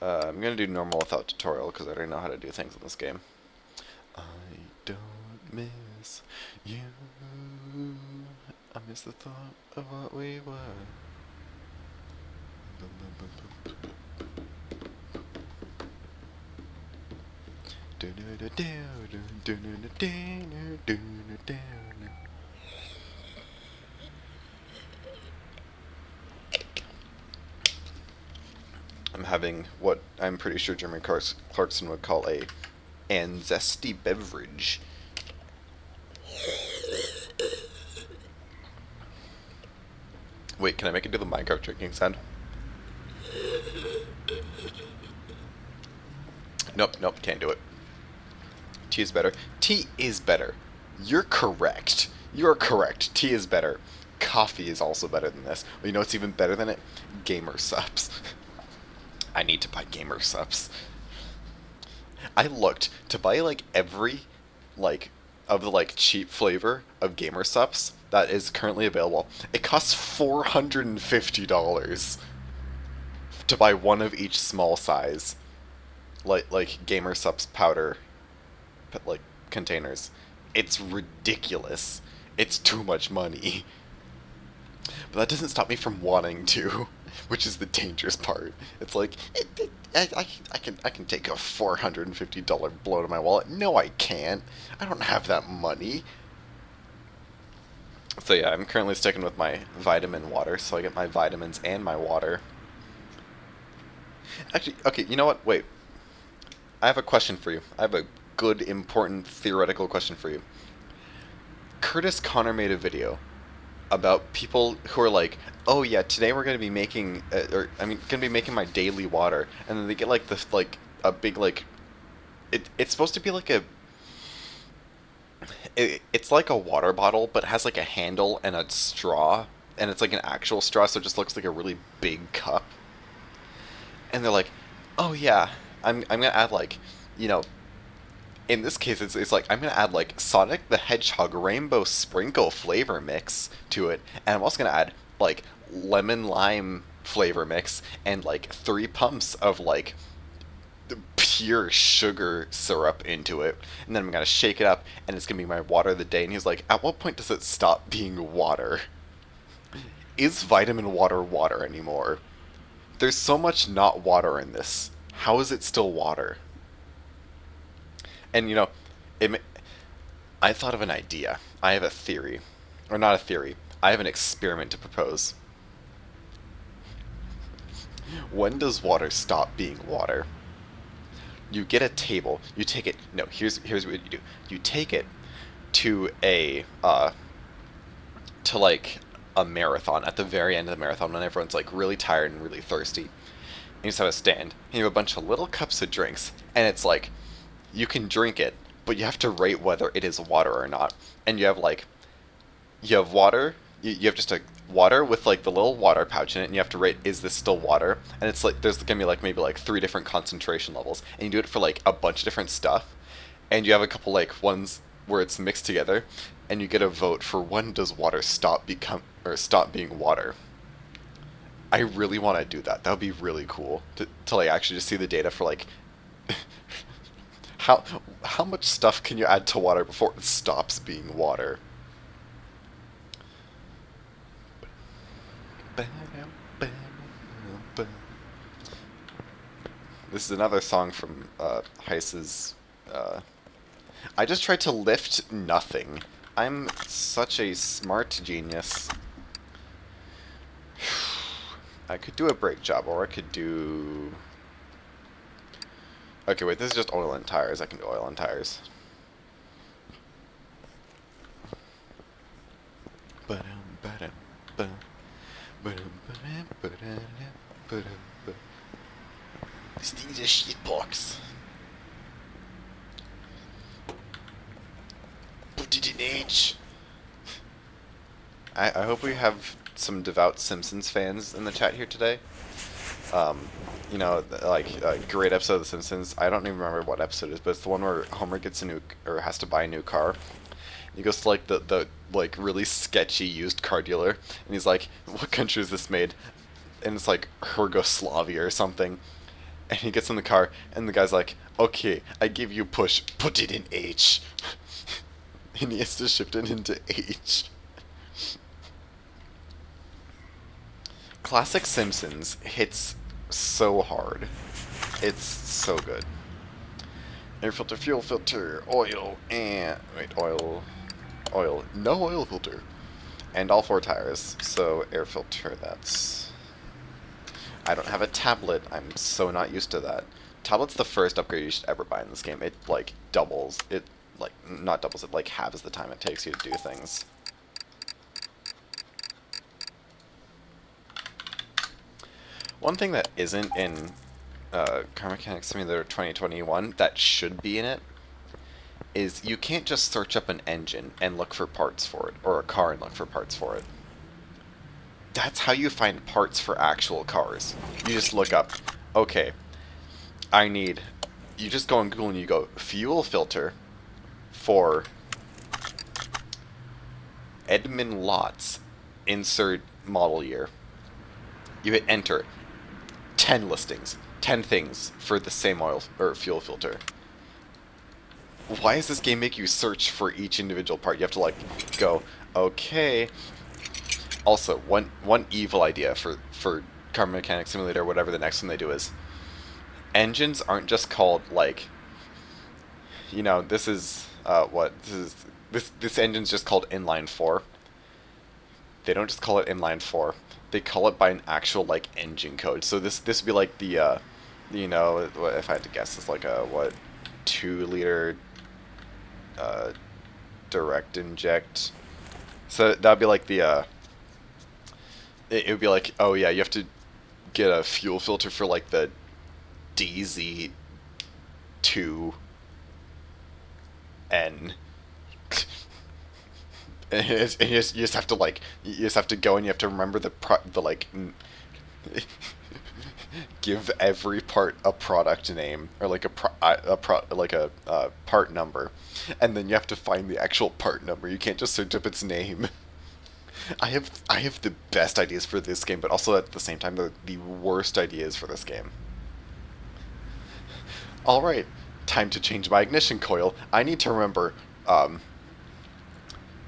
I'm gonna do normal without tutorial because I already know how to do things in this game. I don't miss you. I miss the thought of what we were. I'm having what I'm pretty sure Jeremy Clarkson would call a zesty beverage. Wait, can I make it to the Minecraft drinking sound? Nope, can't do it. Tea is better. Tea is better. You're correct. You're correct. Tea is better. Coffee is also better than this. Well, you know what's even better than it? Gamer subs. I need to buy gamer subs. I looked to buy like every of the cheap flavor of gamer subs that is currently available. It costs $450 to buy one of each small size, like gamer subs powder, containers. It's ridiculous. It's too much money. But that doesn't stop me from wanting to, which is the dangerous part. It's like I can take a $450 blow to my wallet. No, I can't. I don't have that money. So yeah, I'm currently sticking with my vitamin water, so I get my vitamins and my water. Actually, okay, you know what? Wait. I have a question for you. I have a good, important, theoretical question for you. Curtis Connor made a video about people who are like, oh yeah, today we're going to be making, going to be making my daily water. And then they get like this, a big, it's supposed to be like it's like a water bottle, but it has like a handle and a straw. And it's like an actual straw, so it just looks like a really big cup. And they're like, oh yeah, I'm gonna add in this case it's like I'm gonna add Sonic the Hedgehog Rainbow Sprinkle flavor mix to it, and I'm also gonna add lemon lime flavor mix and 3 pumps of the pure sugar syrup into it, and then I'm gonna shake it up, and it's gonna be my water of the day. And he's like, at what point does it stop being water? Is vitamin water water anymore? There's so much not water in this. How is it still water? And I thought of an idea. I have a theory. Or not a theory. I have an experiment to propose. When does water stop being water? You get a table. You take it. No, here's what you do. You take it to a a marathon, at the very end of the marathon, when everyone's really tired and really thirsty. And you just have a stand. And you have a bunch of little cups of drinks, and it's you can drink it, but you have to rate whether it is water or not. And you have water. You have just water with like the little water pouch in it, and you have to rate, is this still water? And it's like there's gonna be like maybe like 3 different concentration levels, and you do it for like a bunch of different stuff, and you have a couple like ones where it's mixed together, and you get a vote for when does water stop being water. I really want to do that. That would be really cool to like actually just see the data for like how how much stuff can you add to water before it stops being water. This is another song from Heiss's. I just tried to lift nothing. I'm such a smart genius. I could do a brake job, or I could do... Okay, wait, this is just oil and tires. I can do oil and tires. This thing is a shitbox. Put it in H. I hope we have some devout Simpsons fans in the chat here today. You know, like a great episode of The Simpsons. I don't even remember what episode it is, but it's the one where Homer gets a new, or has to buy a new car. He goes to like the like really sketchy used car dealer, and he's like, "What country is this made?" And it's like Yugoslavia or something. And he gets in the car, and the guy's like, "Okay, I give you push. Put it in H." And he has to shift it into H. Classic Simpsons hits so hard. It's so good. Air filter, fuel filter, oil, and... Wait, oil. No oil filter. And all 4 tires. So, air filter, that's... I don't have a tablet. I'm so not used to that. Tablet's the first upgrade you should ever buy in this game. It, like, doubles. It, like, not doubles, it, like, halves the time it takes you to do things. One thing that isn't in Car Mechanic Simulator 2021 that should be in it is you can't just search up an engine and look for parts for it, or a car and look for parts for it. That's how you find parts for actual cars. You just look up, okay, you just go on Google and you go, fuel filter for Edmund Lots, insert model year. You hit enter. 10 listings. 10 things for the same oil or fuel filter. Why does this game make you search for each individual part? You have to like go, okay. Also, one evil idea for Car Mechanic Simulator, whatever the next one they do is, engines aren't just called like, you know, this engine's just called inline 4. They don't just call it inline 4. They call it by an actual like engine code. So this would be like the you know, if I had to guess, it's like a 2-liter direct inject. So that'd be like the it would be like, oh yeah, you have to get a fuel filter for like the DZ2N. And you just have to like, you just have to go and you have to remember the like give every part a product name, or like a part number, and then you have to find the actual part number. You can't just search up its name. I have the best ideas for this game, but also at the same time the worst ideas for this game. All right, time to change my ignition coil. I need to remember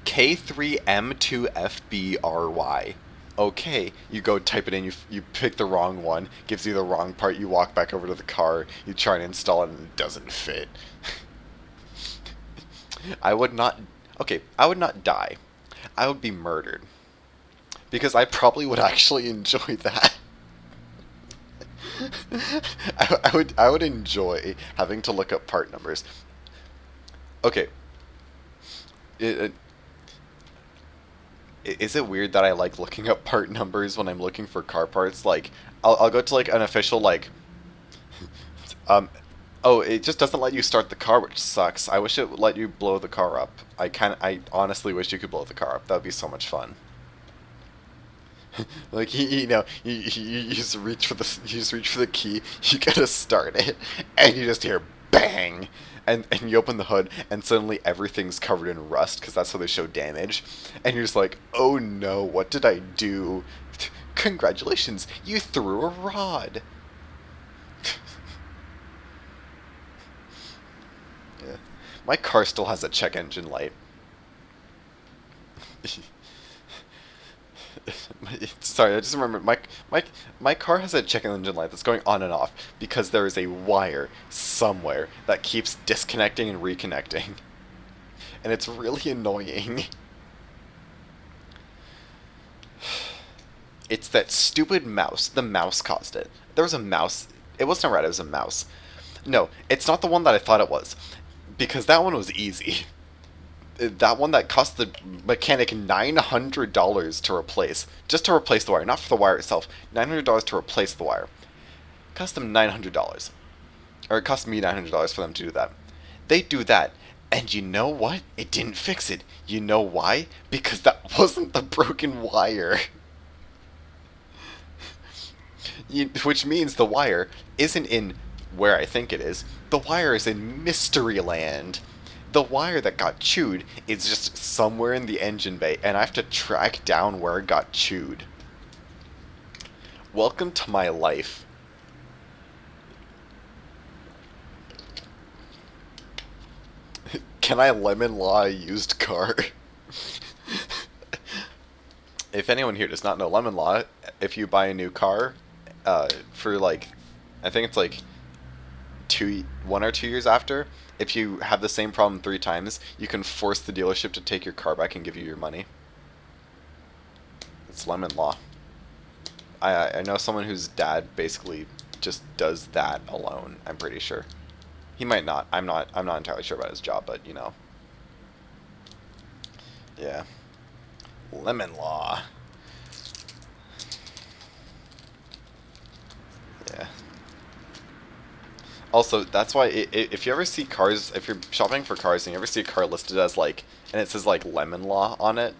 K3M2FBRY. Okay, you go type it in, you pick the wrong one, gives you the wrong part, you walk back over to the car, you try and install it, and it doesn't fit. I would not die. I would be murdered. Because I probably would actually enjoy that. I would enjoy having to look up part numbers. Okay. Is it weird that I like looking up part numbers when I'm looking for car parts? Like, I'll go to like an official like, oh, it just doesn't let you start the car, which sucks. I wish it would let you blow the car up. I honestly wish you could blow the car up. That would be so much fun. Like you just reach for the key. You gotta start it, and you just hear bang, and you open the hood, and suddenly everything's covered in rust because that's how they show damage, and you're just like, oh no, what did I do? Congratulations, you threw a rod. Yeah, my car still has a check engine light. Sorry, I just remembered my car has a check engine light that's going on and off because there is a wire somewhere that keeps disconnecting and reconnecting, and it's really annoying. It's that stupid mouse. The mouse caused it. There was a mouse. It wasn't a rat. It was a mouse. No, it's not the one that I thought it was, because that one was easy. That one that cost the mechanic $900 to replace, just to replace the wire, not for the wire itself. $900 to replace the wire. It cost them $900, or it cost me $900 for them to do that. They do that, and you know what? It didn't fix it. You know why? Because that wasn't the broken wire. Which means the wire isn't in where I think it is. The wire is in Mystery Land. The wire that got chewed is just somewhere in the engine bay, and I have to track down where it got chewed. Welcome to my life. Can I lemon law a used car? If anyone here does not know lemon law, if you buy a new car, for like, I think it's like 1 or 2 years after, if you have the same problem 3 times, you can force the dealership to take your car back and give you your money. It's lemon law. I know someone whose dad basically just does that alone. I'm pretty sure. He might not. I'm not entirely sure about his job, but you know. Yeah. Lemon law. Yeah. Also, that's why if you ever see cars, if you're shopping for cars and you ever see a car listed as like, and it says like lemon law on it,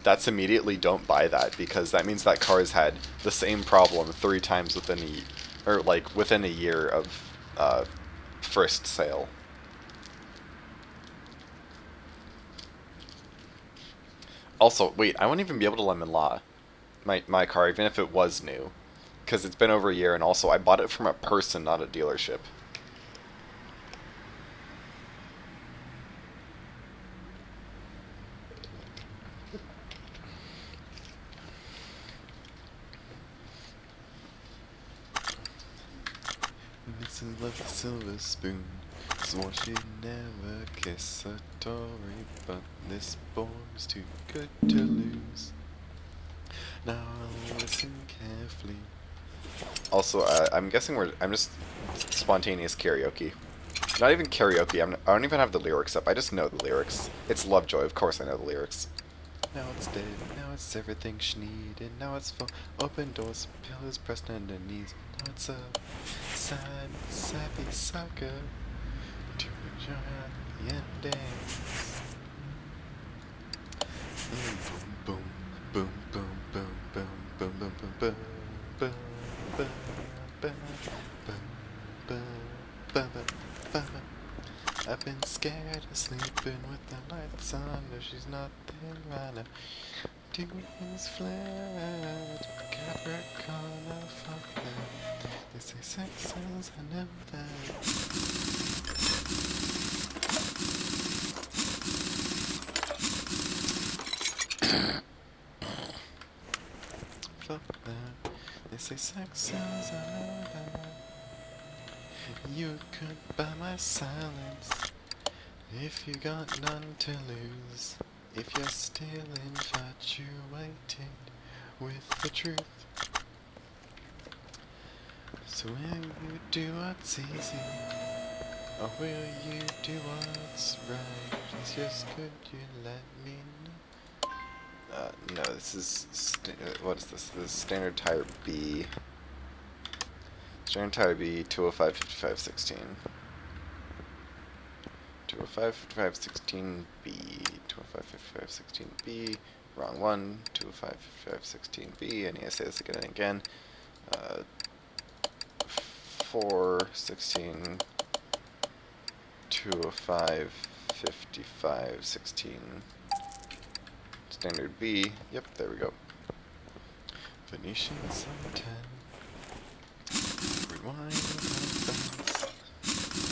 that's immediately don't buy that, because that means that car has had the same problem 3 times within within a year of first sale. Also, wait, I wouldn't even be able to lemon law my car even if it was new, because it's been over a year, and also I bought it from a person, not a dealership. This is like a silver spoon. Swore she'd never kiss a Tory, but this boy's too good to lose. Now I'll listen carefully. Also, I'm guessing I'm just spontaneous karaoke. Not even karaoke. I don't even have the lyrics up. I just know the lyrics. It's Lovejoy. Of course, I know the lyrics. Now it's dead. Now it's everything she needed. Now it's full. Open doors, pillows pressed underneath. Now it's a sad, sappy sucker to your happy endings. Boom, boom, boom, boom, boom, boom, boom, boom, boom, boom, boom, boom, boom, boom, boom. I've been scared of sleeping with the lights on. No, she's not there right now. Demons flat, Capricorn, fuck them. They say sex sells, I know that. Fuck them. They say sex sells, I know that. You could buy my silence if you got none to lose. If you're still infatuated with the truth. So will you do what's easy, or will you do what's right? It's just could you let me know? No, this is what is this? This is standard tire B. Standard tire B 205 55 16. 205 55 16 B. 205 55 16 B. wrong one. 205, 55, 16B. I need to say this again and again. 4, 16, 205, 55, 16. Standard B. Yep, there we go. Venetian suntan. Rewind.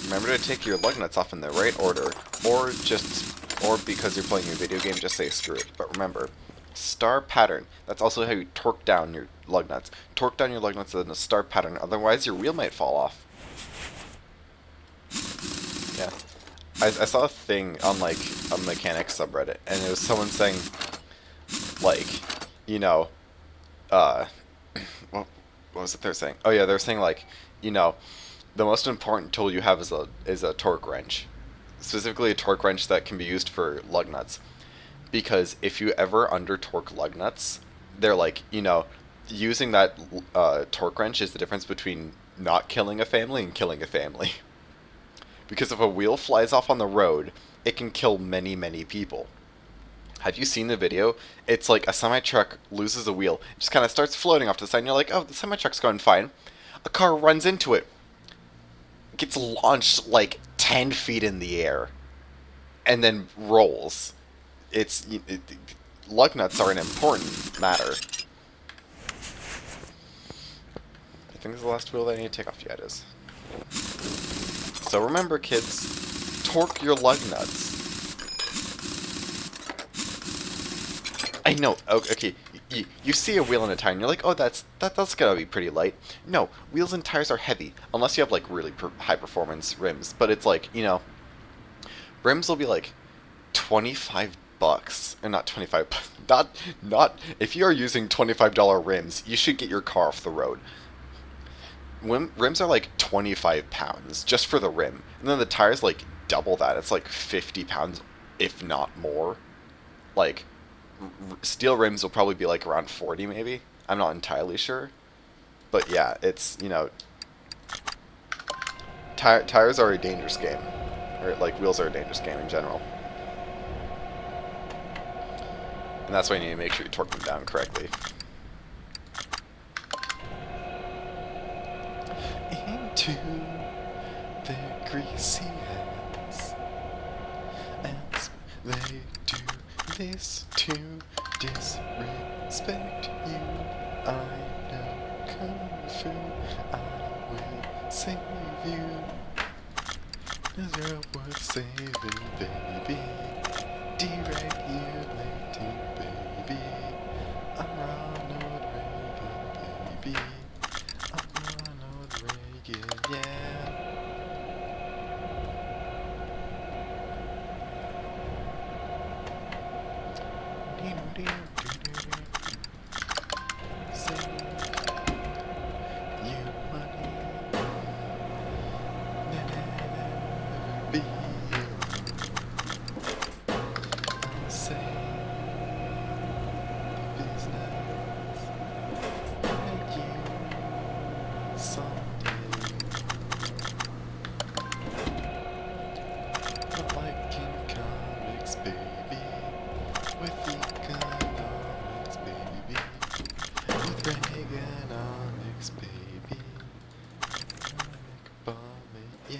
Remember to take your lug nuts off in the right order, or because you're playing your video game, just say screw it. But remember, star pattern. That's also how you torque down your lug nuts. Torque down your lug nuts in a star pattern, otherwise your wheel might fall off. Yeah. I saw a thing on like a mechanics subreddit, and it was someone saying, like, you know, what was it they're saying? Oh yeah, they're saying like, you know, the most important tool you have is a torque wrench, specifically a torque wrench that can be used for lug nuts. Because if you ever under torque lug nuts, they're like, you know, using that torque wrench is the difference between not killing a family and killing a family. Because if a wheel flies off on the road, it can kill many, many people. Have you seen the video? It's like a semi-truck loses a wheel, it just kind of starts floating off to the side, and you're like, oh, the semi-truck's going fine. A car runs into it, gets launched like 10 feet in the air, and then rolls. Lug nuts are an important matter. I think this is the last wheel that I need to take off. Yeah, it is. So remember, kids, torque your lug nuts. I know. Okay, you see a wheel and a tire, and you're like, oh, that's gotta be pretty light. No, wheels and tires are heavy, unless you have like really high performance rims. But it's like, you know, rims will be like $25, and not 25. Not if you are using $25 rims, you should get your car off the road. Rims are like 25 pounds just for the rim, and then the tires like double that. It's like 50 pounds, if not more. Like, steel rims will probably be like around 40 maybe. I'm not entirely sure. But yeah, it's, you know, tires are a dangerous game. Or like wheels are a dangerous game in general. And that's why you need to make sure you torque them down correctly. Into their greasy hands, as they do this to disrespect you. I know kung fu, I will save you. You're worth saving, baby. Deregulating, baby. I'm Ronald Reagan, baby. I'm Ronald Reagan, yeah. Save you money. Never be I'll save the business and you someday. Not like in comics, baby, with economics, baby, with Reaganomics, baby, economic bomb, yeah.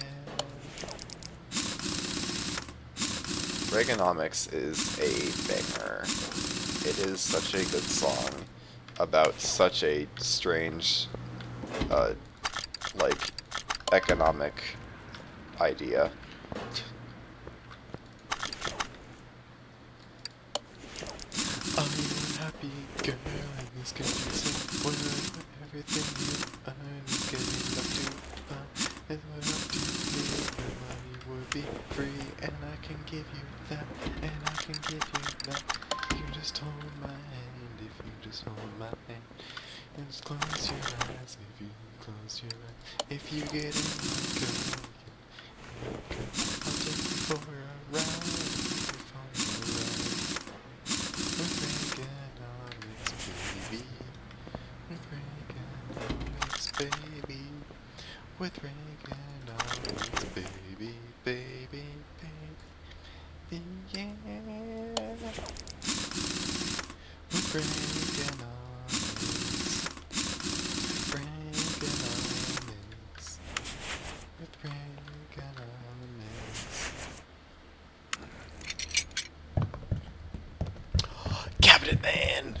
Reaganomics is a banger. It is such a good song about such a strange, like, economic idea. Are you a happy girl in this country somewhere where everything you earn is getting up to is what up to me? Your money would be free, and I can give you that, and I can give you that. You just hold my hand if you just hold my hand. And just close your eyes if you close your eyes. If you get in my car, I'll take you for a ride. With Reaganomics, baby. With Reaganomics, baby. With Reaganomics, baby, baby, baby, yeah. Freakonomics. With Freakonomics. Cabinet Man!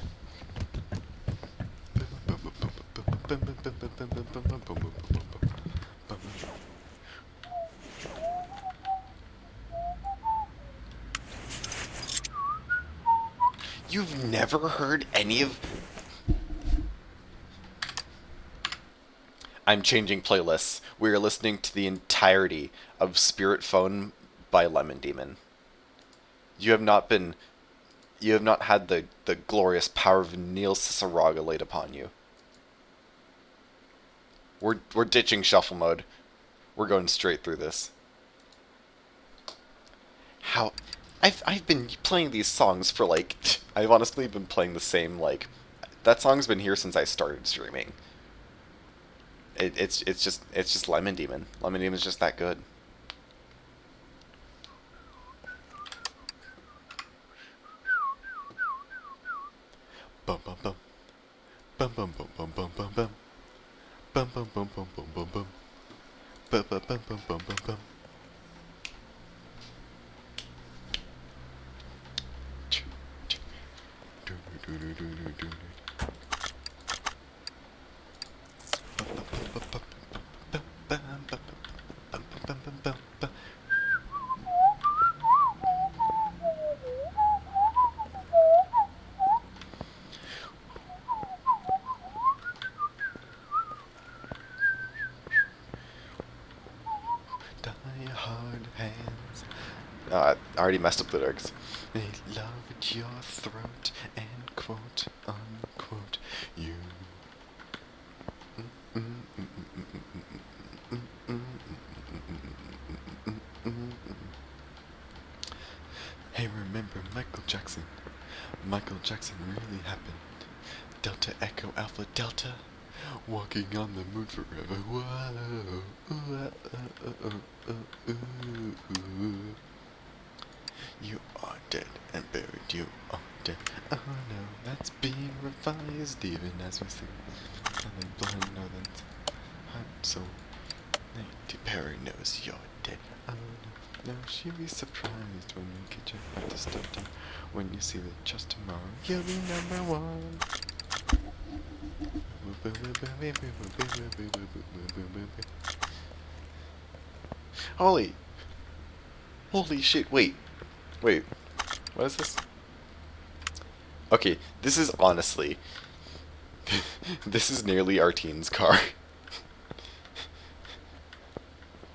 You've never heard any of... I'm changing playlists. We are listening to the entirety of Spirit Phone by Lemon Demon. You have not had the glorious power of Neil Ciceraga laid upon you. We're ditching shuffle mode. We're going straight through this. How I've been playing these songs for like I've honestly been playing the same like that song's been here since I started streaming. It's just Lemon Demon. Lemon Demon's just that good. Bum bum bum. Bum bum bum bum bum bum bum. Bum bum bum bum bum bum bum. Bum bum bum bum bum bum bum. Die hard hands. I already messed up the lyrics. They loved your throat and quote unquote you. Hey, remember Michael Jackson? Michael Jackson really happened. Delta Echo Alpha Delta, walking on the moon forever. Whoa. You are dead and buried. You are dead. Oh no, that's being revised even as we sing. Nothing blind, no that's heart, soul. Lady Perry knows you're dead. Oh no, no, she'll be surprised when you get your heart to stop down. When you see the just tomorrow, you'll be number one. Holy shit, wait, what is this? Okay, this is honestly, this is nearly Arteen's car.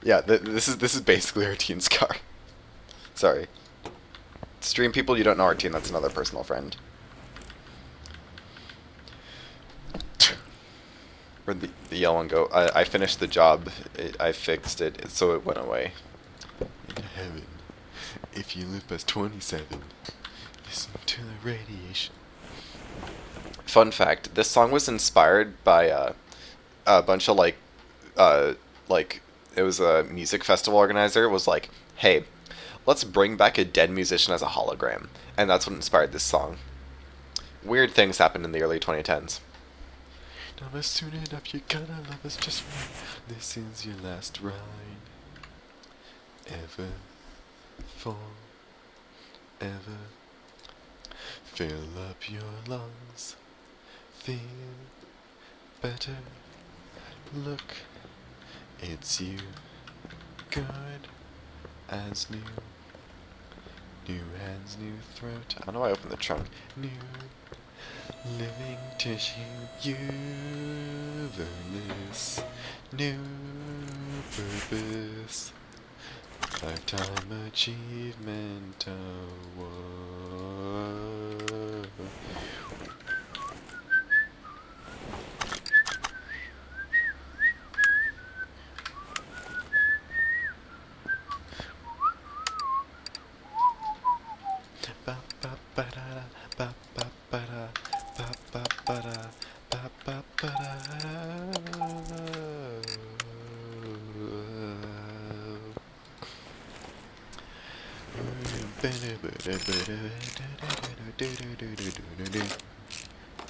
Yeah, this is basically Arteen's car. Sorry. Stream people, you don't know Arteen, that's another personal friend. Where'd the yell one go? I finished the job, I fixed it, so it went away. In heaven, if you live past 27, listen to the radiation. Fun fact, this song was inspired by a bunch of like, it was a music festival organizer, was like, hey, let's bring back a dead musician as a hologram. And that's what inspired this song. Weird things happened in the early 2010s. Never soon enough, you gotta love us just right. This is your last ride. Ever. For. Ever. Fill up your lungs. Feel better. Look. It's you. Good as new. New hands, new throat. I don't know why I opened the trunk. New living tissue. Uverless. New purpose. Lifetime achievement award.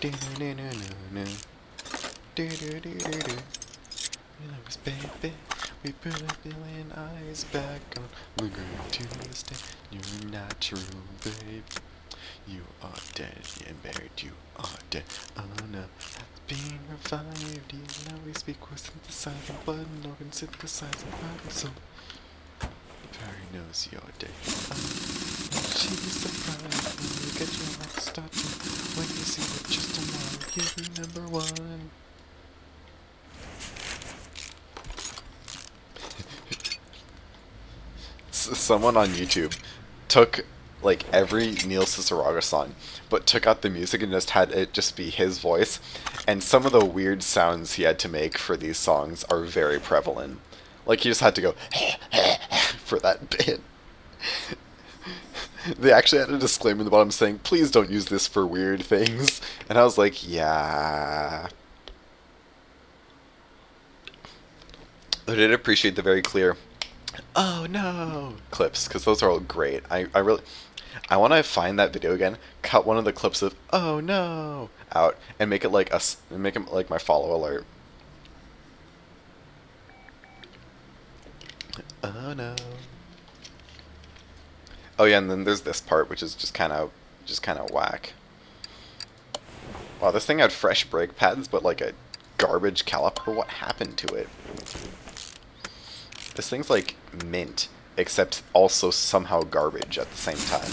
Baby, we put a billion eyes back on the girl to this day. You're not true, babe. You are dead and buried. You are dead. Oh no, being revived. You know we speak with synthesizer, but no can synthesize a body, so Perry knows you're dead. She's surprised when you get your heart started. When you see it just tomorrow, you'll be number one. Someone on YouTube took like every Neil Ciceraga song, but took out the music and just had it just be his voice, and some of the weird sounds he had to make for these songs are very prevalent. Like he just had to go for that bit. They actually had a disclaimer in the bottom saying, "Please don't use this for weird things," and I was like, yeah. I did appreciate the very clear "oh no" clips, because those are all great. I want to find that video again, cut one of the clips of "oh no" out, and make it like make it like my follow alert. Oh no. Oh yeah, and then there's this part which is just kind of whack. Wow, this thing had fresh brake pads, but like a garbage caliper. What happened to it? This thing's like mint, except also somehow garbage at the same time.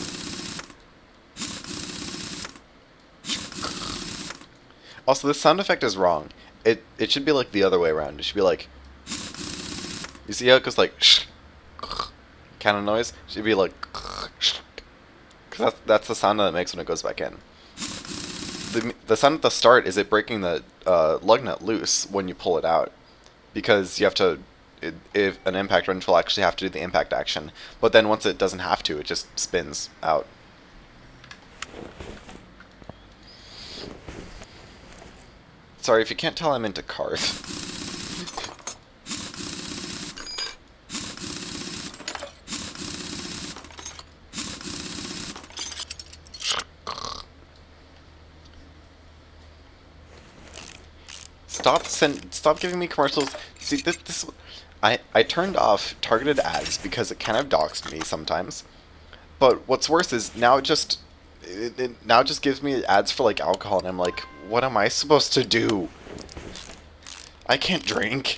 Also, this sound effect is wrong. It should be like the other way around. It should be like, you see how it goes like kind of noise? It should be like, because that's the sound that it makes when it goes back in. The sound at the start is it breaking the lug nut loose when you pull it out, because you have to. If an impact wrench will actually have to do the impact action, but then once it doesn't have to, it just spins out. Sorry if you can't tell, I'm into cars. Stop giving me commercials. See, I turned off targeted ads because it kind of doxed me sometimes. But what's worse is now it just gives me ads for like alcohol, and I'm like, what am I supposed to do? I can't drink.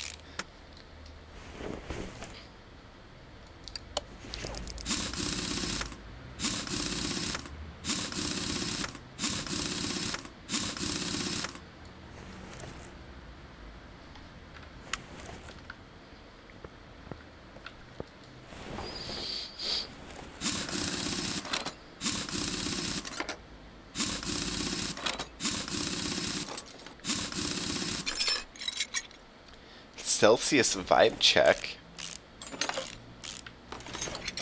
Celsius vibe check.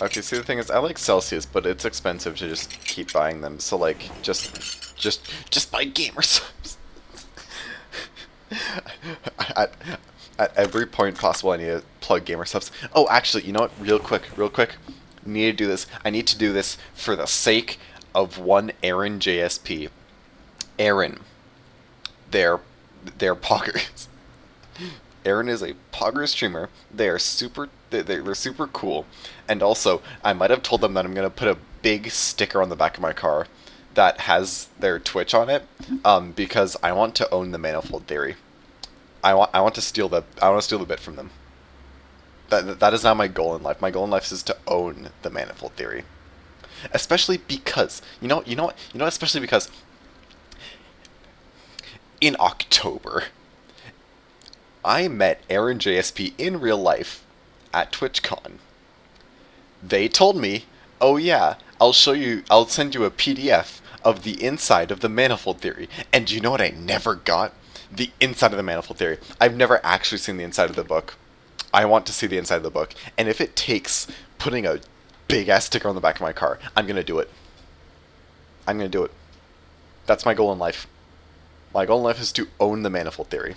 Okay, see, the thing is, I like Celsius, but it's expensive to just keep buying them. So like, just buy gamer subs. at every point possible, I need to plug gamer subs. Oh, actually, you know what? Real quick, need to do this. I need to do this for the sake of one Aaron JSP. Aaron, they're poggers. Aaron is a Pogger streamer. They're super cool. And also, I might have told them that I'm going to put a big sticker on the back of my car that has their Twitch on it, because I want to own the Manifold Theory. I want to steal the bit from them. That is now my goal in life. My goal in life is to own the Manifold Theory. Especially because, especially because in October, I met Aaron JSP in real life at TwitchCon. They told me, oh yeah, I'll send you a PDF of the inside of the Manifold Theory. And do you know what I never got? The inside of the Manifold Theory. I've never actually seen the inside of the book. I want to see the inside of the book. And if it takes putting a big ass sticker on the back of my car, I'm going to do it. I'm going to do it. That's my goal in life. My goal in life is to own the Manifold Theory.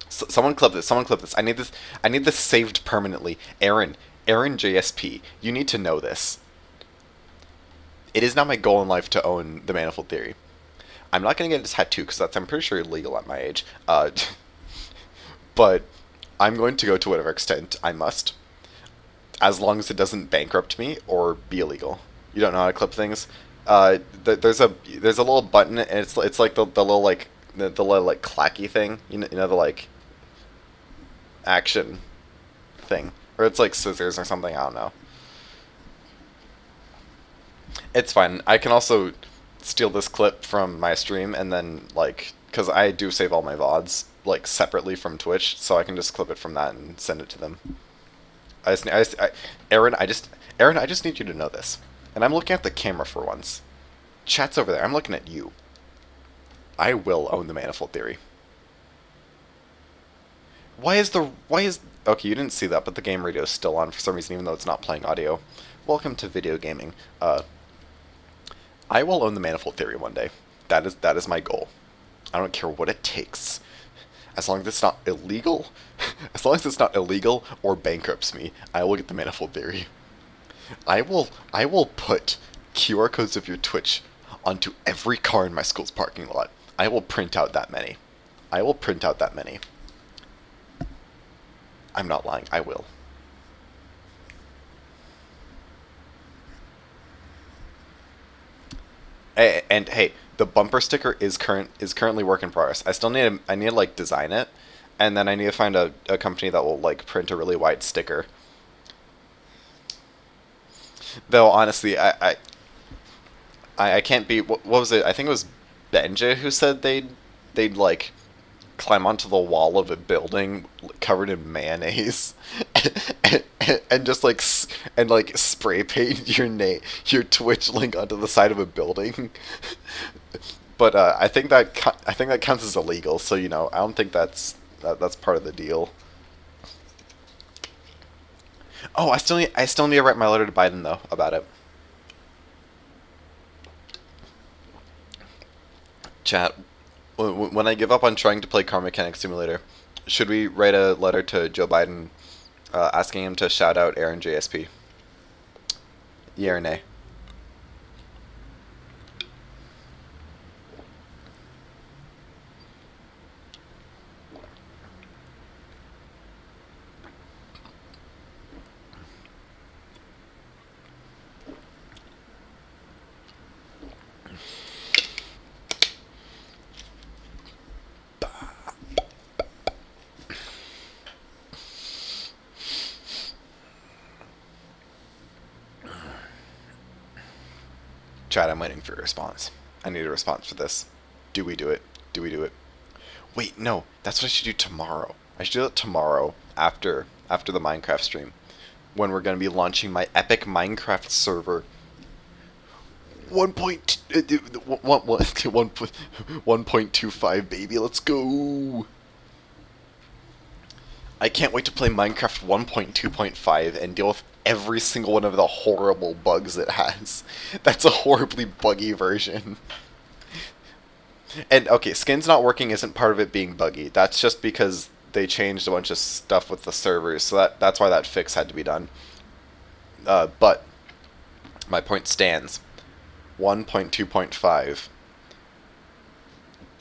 Someone clip this. I need this saved permanently. Aaron JSP, you need to know this. It is now my goal in life to own the Manifold Theory. I'm not gonna get a tattoo because that's, I'm pretty sure, illegal at my age. But I'm going to go to whatever extent I must, as long as it doesn't bankrupt me or be illegal. You don't know how to clip things? There's a little button, and it's like the little like the little like clacky thing. You know the like action thing, or it's like scissors or something. I don't know. It's fine. I can also steal this clip from my stream and then like, because I do save all my VODs like separately from Twitch, so I can just clip it from that and send it to them. Aaron, Aaron, I just need you to know this. And I'm looking at the camera for once. Chat's over there. I'm looking at you. I will own the manifold theory. Okay, you didn't see that, but the game radio is still on for some reason, even though it's not playing audio. Welcome to video gaming. I will own the manifold theory one day. That is my goal. I don't care what it takes. As long as it's not illegal, as long as it's not illegal or bankrupts me, I will get the manifold theory. I will put QR codes of your Twitch onto every car in my school's parking lot. I will print out that many. I will print out that many. I'm not lying. I will. And hey, the bumper sticker is currently work in progress. I need to like design it, and then I need to find a company that will like print a really wide sticker. Though honestly, I can't be. What was it? I think it was Benja who said they'd like climb onto the wall of a building covered in mayonnaise and just like spray paint your Twitch link onto the side of a building. But I think that counts as illegal. So you know, I don't think that's part of the deal. Oh, I still need to write my letter to Biden though about it. Chat. When I give up on trying to play Car Mechanic Simulator, should we write a letter to Joe Biden asking him to shout out Aaron JSP? Yeah or nay? Chat, I'm waiting for a response. I need a response for this. Do we do it? Do we do it? Wait, no. That's what I should do tomorrow. I should do it tomorrow after the Minecraft stream, when we're going to be launching my epic Minecraft server. 1.25, baby. Let's go. I can't wait to play Minecraft 1.2.5 and deal with every single one of the horrible bugs it has. That's a horribly buggy version. And okay, skins not working isn't part of it being buggy. That's just because they changed a bunch of stuff with the servers, so that's why that fix had to be done. But my point stands. 1.2.5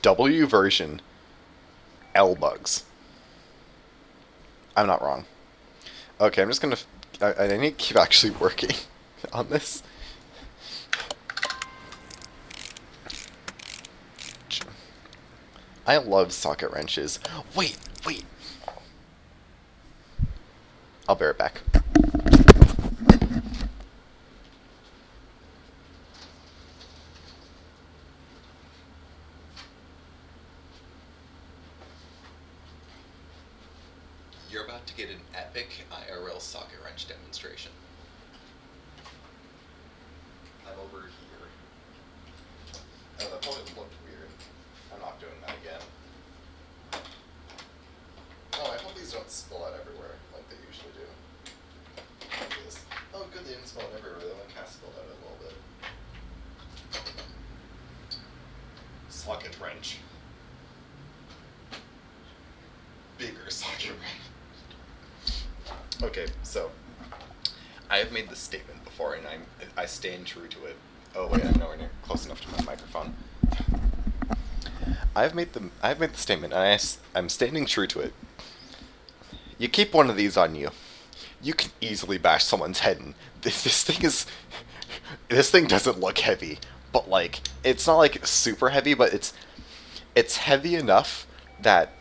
W version L bugs. I'm not wrong. Okay, I'm just gonna. I need to keep actually working on this. I love socket wrenches. Wait. I'll bear it back. You're about to get an epic IRL socket wrench demonstration. I'm over here. Oh, that probably looked weird. I'm not doing that again. Oh, I hope these don't spill out everywhere like they usually do. Like this. Oh, good, they didn't spill out everywhere. They only kind of spilled out a little bit. Socket wrench. Bigger socket wrench. Okay, so I have made this statement before, and I stand true to it. Oh wait, I'm nowhere near close enough to my microphone. I've made the statement, and I'm standing true to it. You keep one of these on you, you can easily bash someone's head in. This thing doesn't look heavy, but like it's not like super heavy, but it's heavy enough that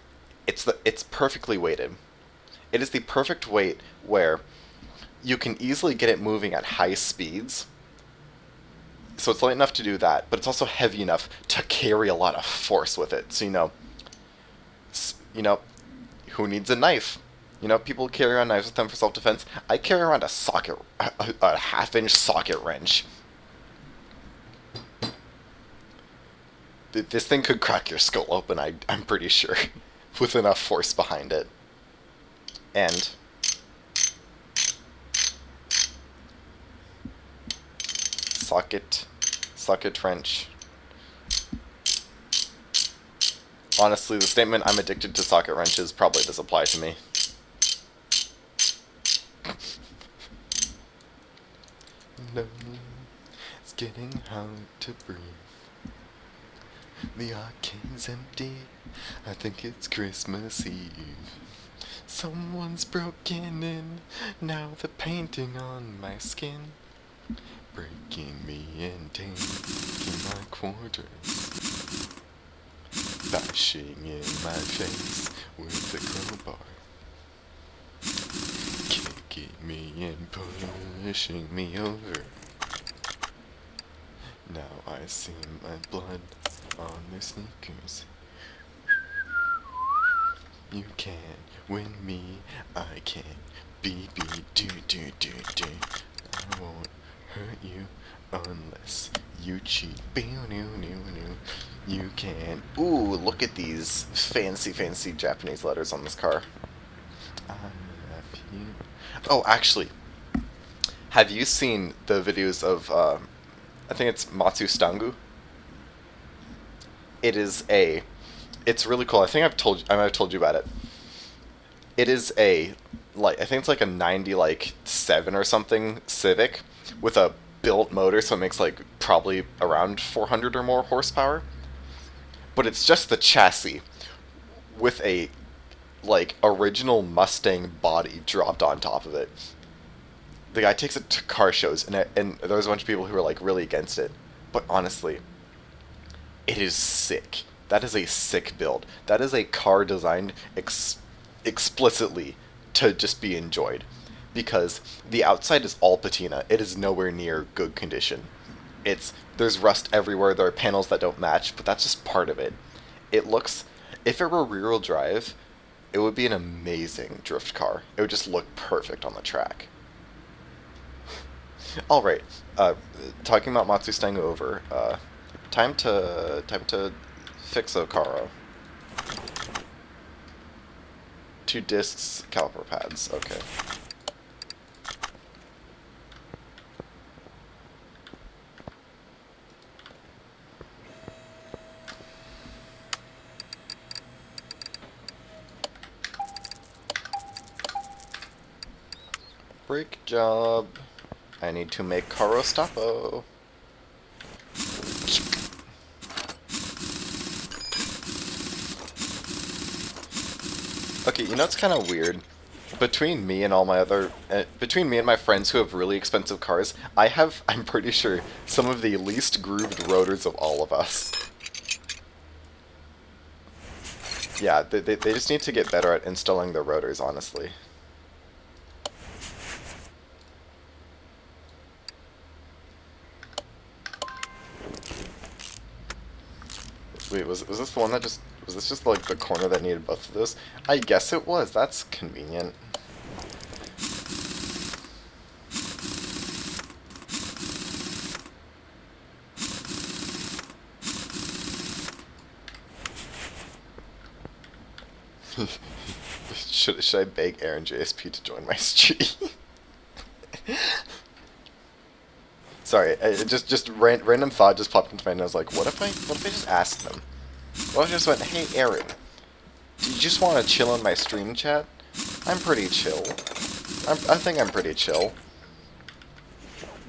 it's perfectly weighted. It is the perfect weight where you can easily get it moving at high speeds. So it's light enough to do that, but it's also heavy enough to carry a lot of force with it. So you know, who needs a knife? You know, people carry around knives with them for self-defense. I carry around a half-inch socket wrench. This thing could crack your skull open, I'm pretty sure, with enough force behind it. And socket wrench. Honestly, the statement "I'm addicted to socket wrenches" probably does apply to me. No, it's getting hard to breathe. The arcade's empty. I think it's Christmas Eve. Someone's broken in. Now the painting on my skin, breaking me and taking my quarters, bashing in my face with a crowbar, kicking me and pushing me over. Now I see my blood on their sneakers. You can't win me, I can't be do. I won't hurt you unless you cheat. You can't. Ooh, look at these fancy Japanese letters on this car. I love you. Oh, actually, have you seen the videos of I think it's Matsu Stangu? It's really cool. I think I might have told you about it. It is I think it's like a 97 or something Civic with a built motor, so it makes like probably around 400 or more horsepower. But it's just the chassis with a like original Mustang body dropped on top of it. The guy takes it to car shows, and there was a bunch of people who were like really against it. But honestly, it is sick. That is a sick build. That is a car designed explicitly to just be enjoyed. Because the outside is all patina. It is nowhere near good condition. There's rust everywhere, there are panels that don't match, but that's just part of it. If it were rear-wheel drive, it would be an amazing drift car. It would just look perfect on the track. Alright, talking about Matsu Stangu over, time to fix Okaro. 2 discs, caliper pads, okay. Brake job. I need to make Caro Stoppo. Okay, you know it's kind of weird. Between me and my friends who have really expensive cars, I'm pretty sure, some of the least grooved rotors of all of us. Yeah, they just need to get better at installing their rotors, honestly. Wait, was this the one that just... Was this just like the corner that needed both of those? I guess it was. That's convenient. Should I beg Aaron JSP to join my stream? Sorry, just random thought just popped into my head, and I was like, what if I just asked them? What if I just went, hey Aaron, do you just want to chill in my stream chat? I'm pretty chill. I think I'm pretty chill.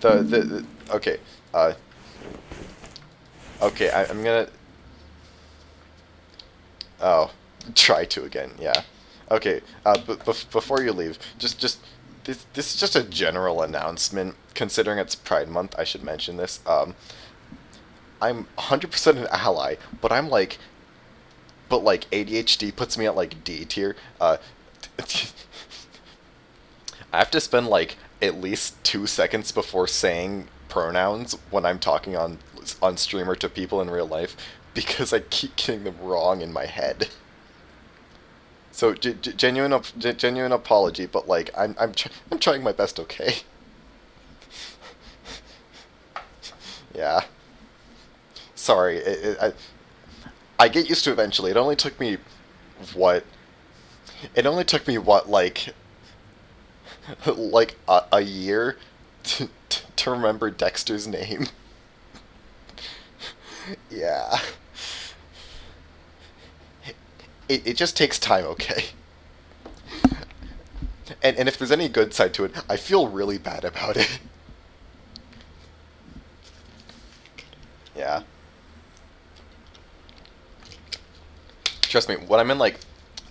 Okay, okay, I'm gonna... Oh, try to again. Yeah. Okay. But before you leave, just this is just a general announcement. Considering it's Pride Month, I should mention this. I'm 100% an ally, but ADHD puts me at like D tier. I have to spend like at least 2 seconds before saying pronouns when I'm talking on stream or to people in real life because I keep getting them wrong in my head. So genuine apology, but like I'm trying my best. Okay. Yeah. Sorry. I get used to it eventually. What? It only took me what like a year to remember Dexter's name. Yeah. It just takes time, okay? And if there's any good side to it, I feel really bad about it. Yeah. Trust me, when I'm in like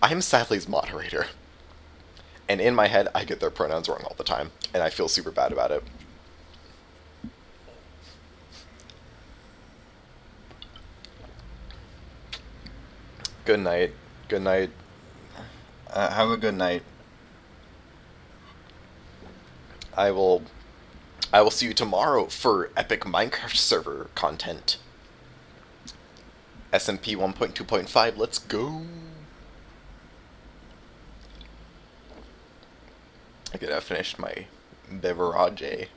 I'm Sadly's moderator. And in my head I get their pronouns wrong all the time. And I feel super bad about it. Good night. Good night. Have a good night. I will I will see you tomorrow for epic Minecraft server content. SMP 1.2.5, let's go. I gotta finish my beverage.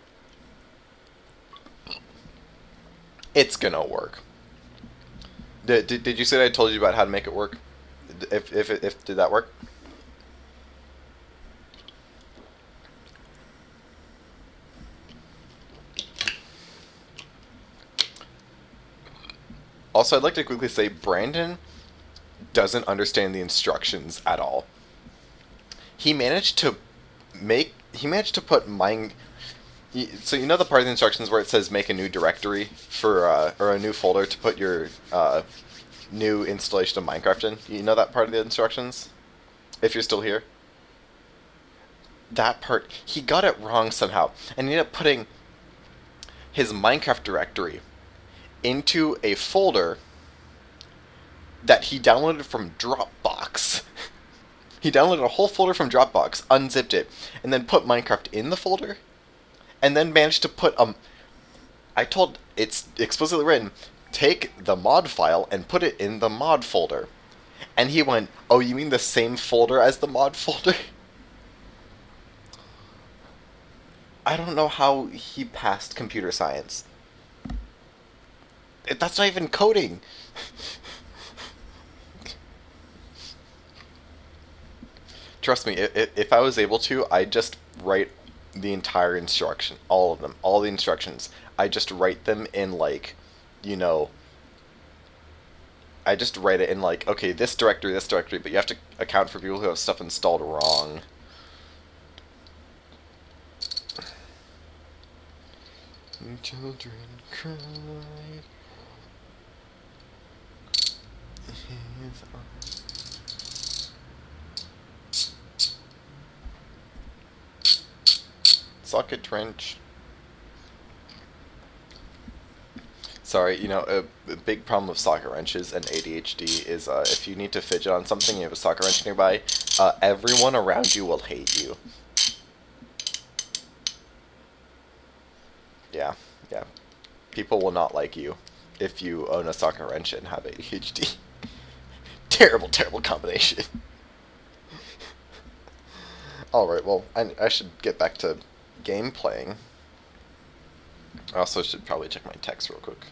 It's gonna work. Did you say I told you about how to make it work? If did that work? Also, I'd like to quickly say Brandon doesn't understand the instructions at all. He managed to put mine. So you know the part of the instructions where it says make a new directory for or a new folder to put your new installation of Minecraft in. You know that part of the instructions? If you're still here, that part he got it wrong somehow, and he ended up putting his Minecraft directory into a folder that he downloaded from Dropbox. He downloaded a whole folder from Dropbox, unzipped it, and then put Minecraft in the folder, and then managed to put it's explicitly written, take the mod file and put it in the mod folder. And he went, oh, you mean the same folder as the mod folder? I don't know how he passed computer science. That's not even coding. Trust me, if I was able to, I'd just write the entire instruction, all of them, all the instructions. I just write them in like, you know, I just write it in like, okay, this directory, but you have to account for people who have stuff installed wrong. Children cry. Socket trench. Sorry, you know, a big problem with socket wrenches and ADHD is if you need to fidget on something and you have a socket wrench nearby, everyone around you will hate you. Yeah, yeah. People will not like you if you own a socket wrench and have ADHD. Terrible, terrible combination. Alright, well, I should get back to game playing. I also should probably check my text real quick.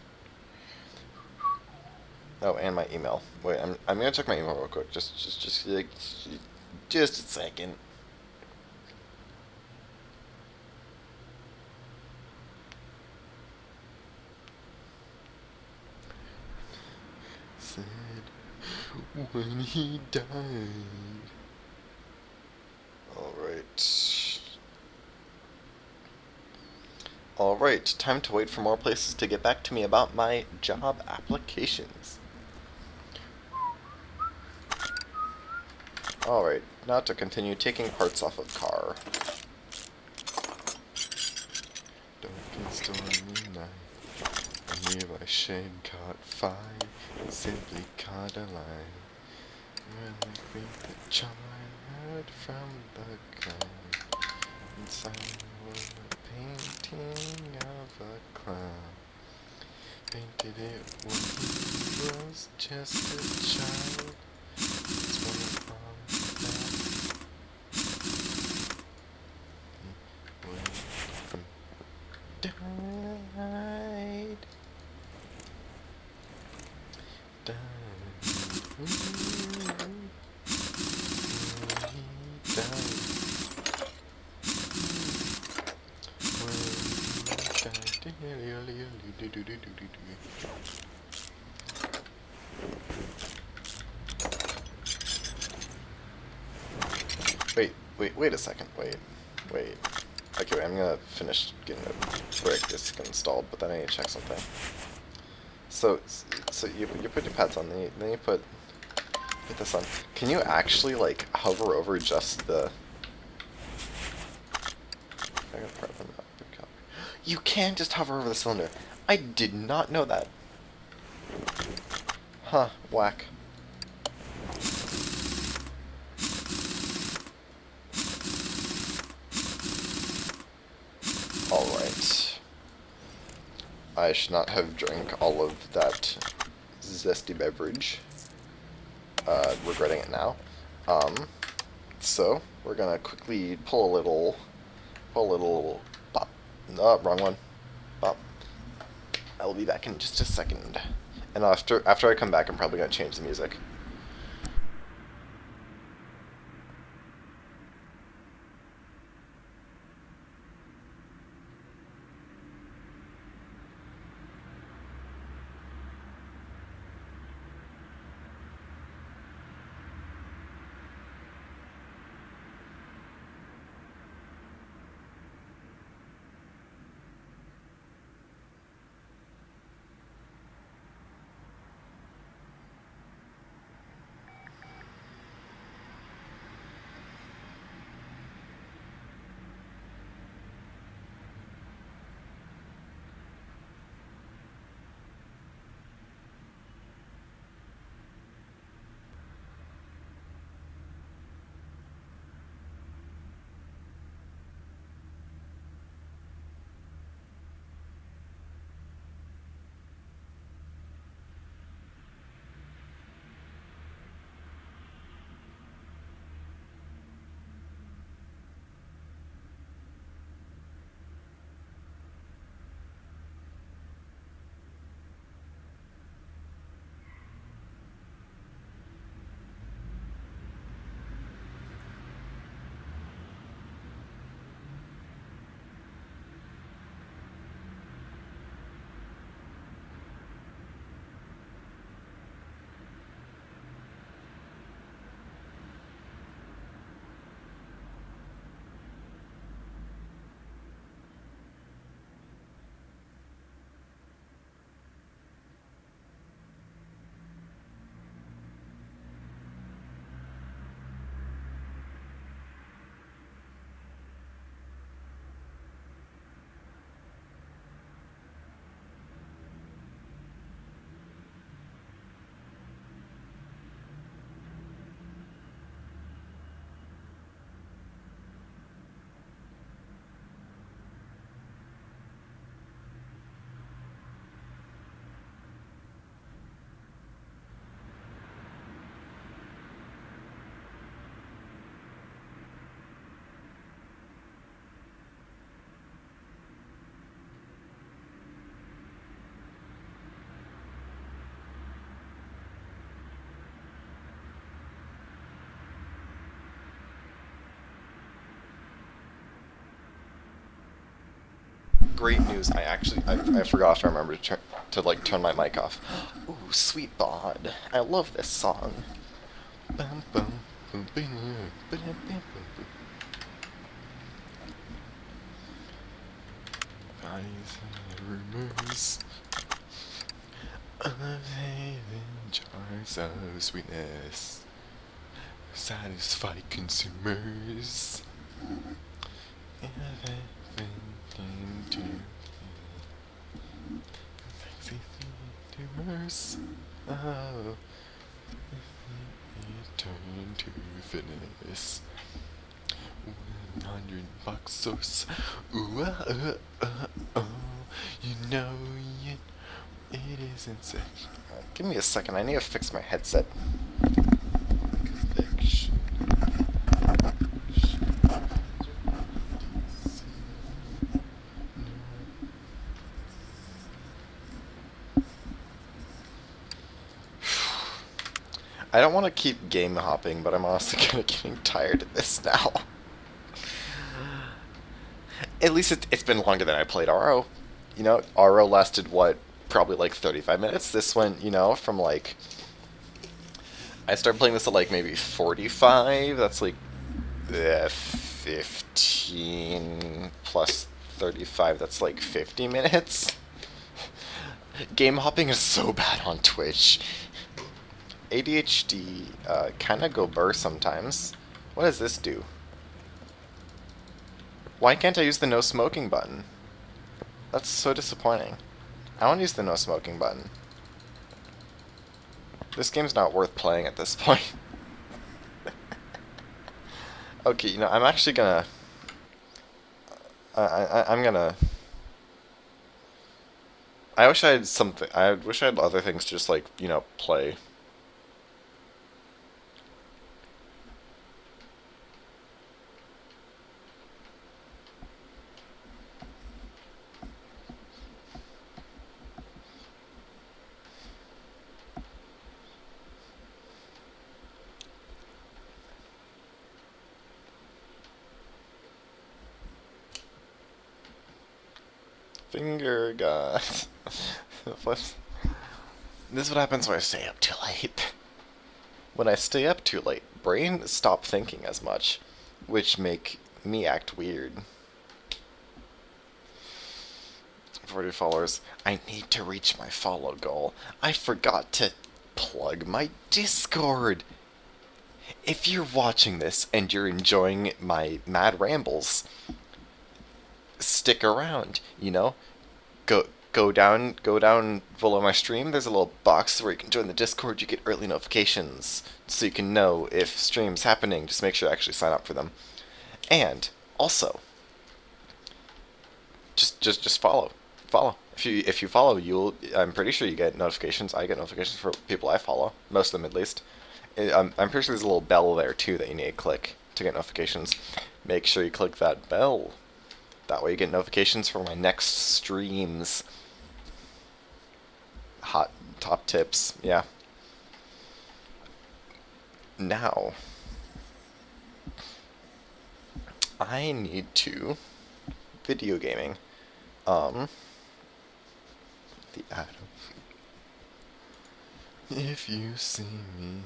Oh, and my email. Wait, I'm gonna check my email real quick. Just a second. Said when he died. Alright. Alright, time to wait for more places to get back to me about my job applications. Alright, now to continue taking parts off of car. Dark and stormy night, a nearby shade caught fire, and simply caught a line. When I think the child from the ground, inside was a painting of a clown. Painted it when he was just a child. It's one of that he died. Died. Ooh, he died. Wait a second, wait. Okay, I'm gonna finish getting the brick disk installed, but then I need to check something. So you put your pads on, then you put this on. Can you actually, like, hover over just the... You can just hover over the cylinder. I did not know that. Huh, whack. Alright. I should not have drank all of that zesty beverage. Regretting it now. So, we're gonna quickly pull a little pop. No, wrong one. Pop. I'll be back in just a second. And after I come back, I'm probably gonna change the music. Great news! I forgot to remember to like turn my mic off. Ooh, sweet bod! I love this song. Rumors of haven jars of sweetness. satisfy consumers. Consumers. Oh, return to fitness. $100 or so. Ooh, you know it isn't safe. Give me a second. I need to fix my headset. Conviction. I don't want to keep game hopping, but I'm honestly kind of getting tired of this now. At least it's been longer than I played RO. You know, RO lasted what? Probably like 35 minutes. This went, you know, from like. I started playing this at like maybe 45. That's like 15 plus 35. That's like 50 minutes. Game hopping is so bad on Twitch. ADHD kind of go burr sometimes. What does this do? Why can't I use the no smoking button? That's so disappointing. I want to use the no smoking button. This game's not worth playing at this point. Okay, you know, I'm actually gonna... I'm gonna... I wish I had something... I wish I had other things to just, like, you know, play. Finger guys. This is what happens when I stay up too late. When I stay up too late, brain stop thinking as much, which make me act weird. 40 followers. I need to reach my follow goal. I forgot to plug my Discord. If you're watching this and you're enjoying my mad rambles, stick around, you know? Go down below my stream. There's a little box where you can join the Discord. You get early notifications so you can know if stream's happening. Just make sure to actually sign up for them. And also, just follow. If you follow, I'm pretty sure you get notifications. I get notifications for people I follow, most of them at least. I'm pretty sure there's a little bell there too that you need to click to get notifications. Make sure you click that bell. That way you get notifications for my next streams. Hot top tips, yeah. Now, I need to video gaming. The Atom. If you see me.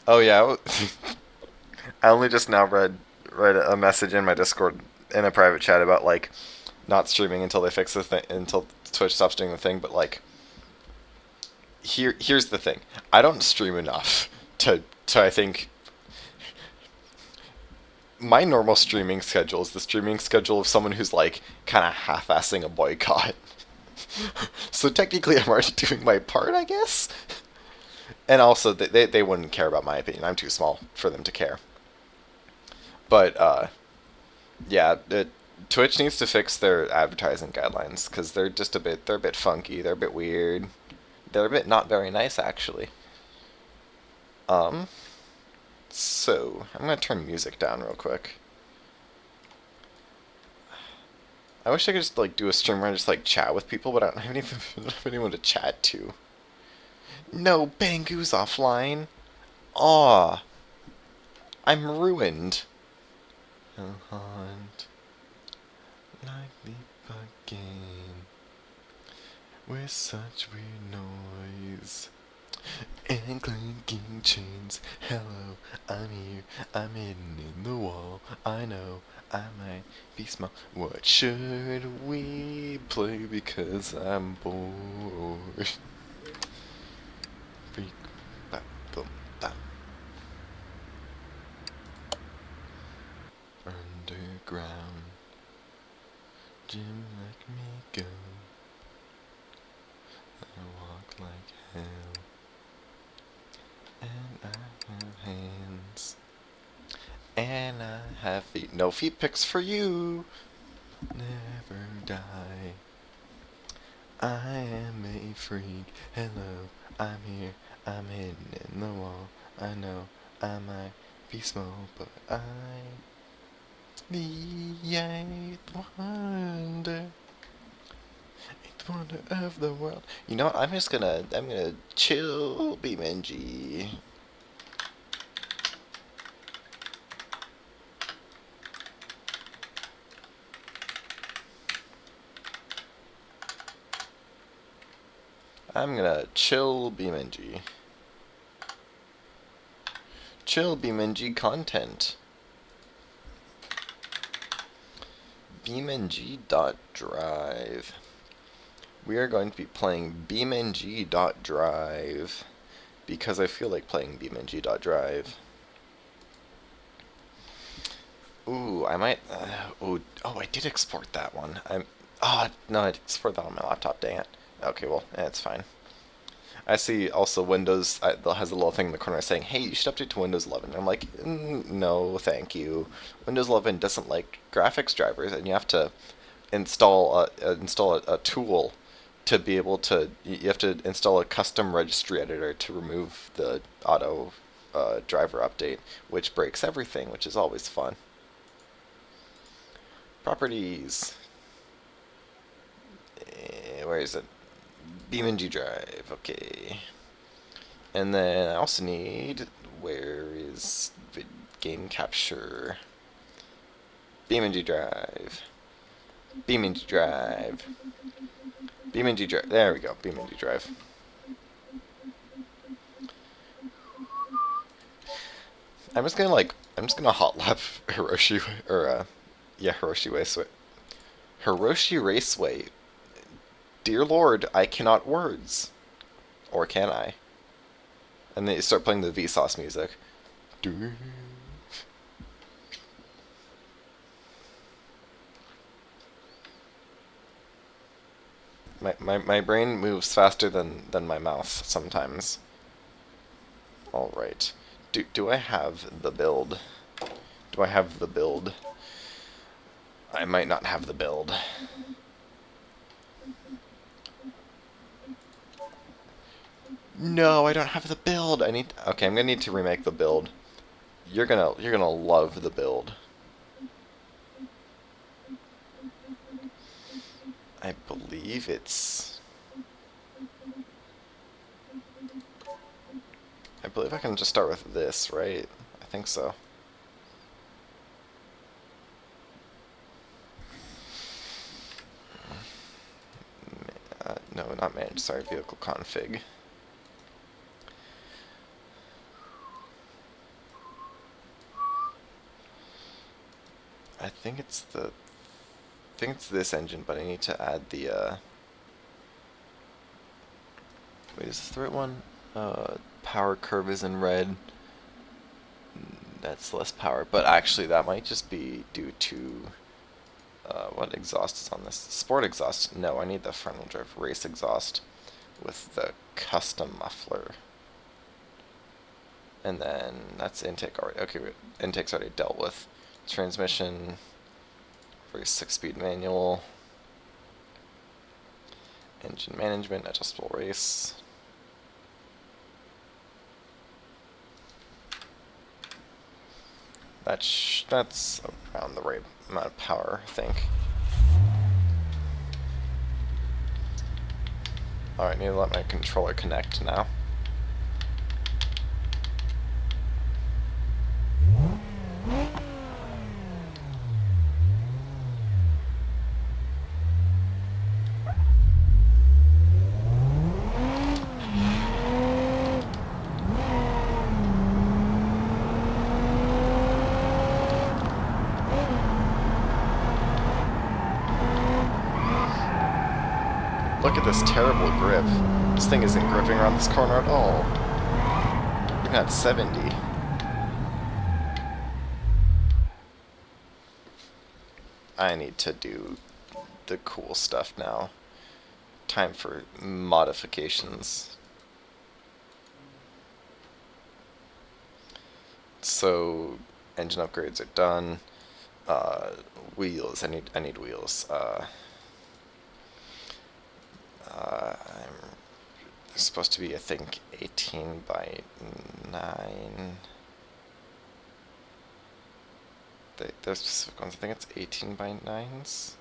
Oh yeah, I only just now read a message in my Discord in a private chat about like not streaming until they fix the thing, until Twitch stops doing the thing. But like, here's the thing: I don't stream enough to I think my normal streaming schedule is the streaming schedule of someone who's like kind of half-assing a boycott. So technically, I'm already doing my part, I guess. And also, they wouldn't care about my opinion. I'm too small for them to care. But yeah, Twitch needs to fix their advertising guidelines because they're a bit funky. They're a bit weird. They're a bit not very nice, actually. So I'm gonna turn music down real quick. I wish I could just like do a stream where I just like chat with people, but I don't have anyone to chat to. No, Bangu's offline. Aw, I'm ruined. I'll hunt like the again with such weird noise and clinking chains. Hello, I'm here. I'm hidden in the wall. I know I might be small. What should we play? Because I'm bored. Freak. ground. Jim, let me go. I walk like hell, and I have hands, and I have feet. No feet pics for you. Never die. I am a freak. Hello, I'm here. I'm hidden in the wall. I know I might be small, but I'm the eighth wonder. Eighth wonder of the world. You know what? I'm gonna chill, BeamNG. I'm gonna chill, BeamNG. Chill, BeamNG content. BeamNG.drive. We are going to be playing BeamNG.drive because I feel like playing BeamNG.drive. Ooh, I might. Oh, I did export that one. No, I did export that on my laptop. Dang it. Okay, well, it's fine. I see also Windows has a little thing in the corner saying, "Hey, you should update to Windows 11." I'm like, no, thank you. Windows 11 doesn't like graphics drivers, and you have to install a tool to be able to. You have to install a custom registry editor to remove the auto driver update, which breaks everything, which is always fun. Properties. Where is it? BeamNG drive. Okay. And then I also need, where is game capture? BeamNG drive. BeamNG drive. BeamNG drive. There we go. BeamNG drive. I'm just gonna hot lap Hiroshi Hiroshi Raceway. Hiroshi Raceway. Dear Lord, I cannot words. Or can I? And then you start playing the Vsauce music. My brain moves faster than my mouth sometimes. Alright. Do I have the build? Do I have the build? I might not have the build. No, I don't have the build. Okay, I'm gonna need to remake the build. You're gonna love the build. I believe I can just start with this, right? I think so. No, not manage. Sorry, vehicle config. I think it's this engine, but I need to add the wait, is this the right one? Power curve is in red. That's less power, but actually that might just be due to what exhaust is on this? Sport exhaust. No, I need the front wheel drive race exhaust with the custom muffler. And then that's intake already. Okay, intake's already dealt with. Transmission for a 6-speed manual. Engine management, adjustable race. That's around the right amount of power, I think. Alright, need to let my controller connect now. Look at this terrible grip. This thing isn't gripping around this corner at all. Even at 70. I need to do the cool stuff now. Time for modifications. So engine upgrades are done. Wheels. I need wheels. They're supposed to be, I think, 18 by 9. They're specific ones. I think it's 18 by 9s.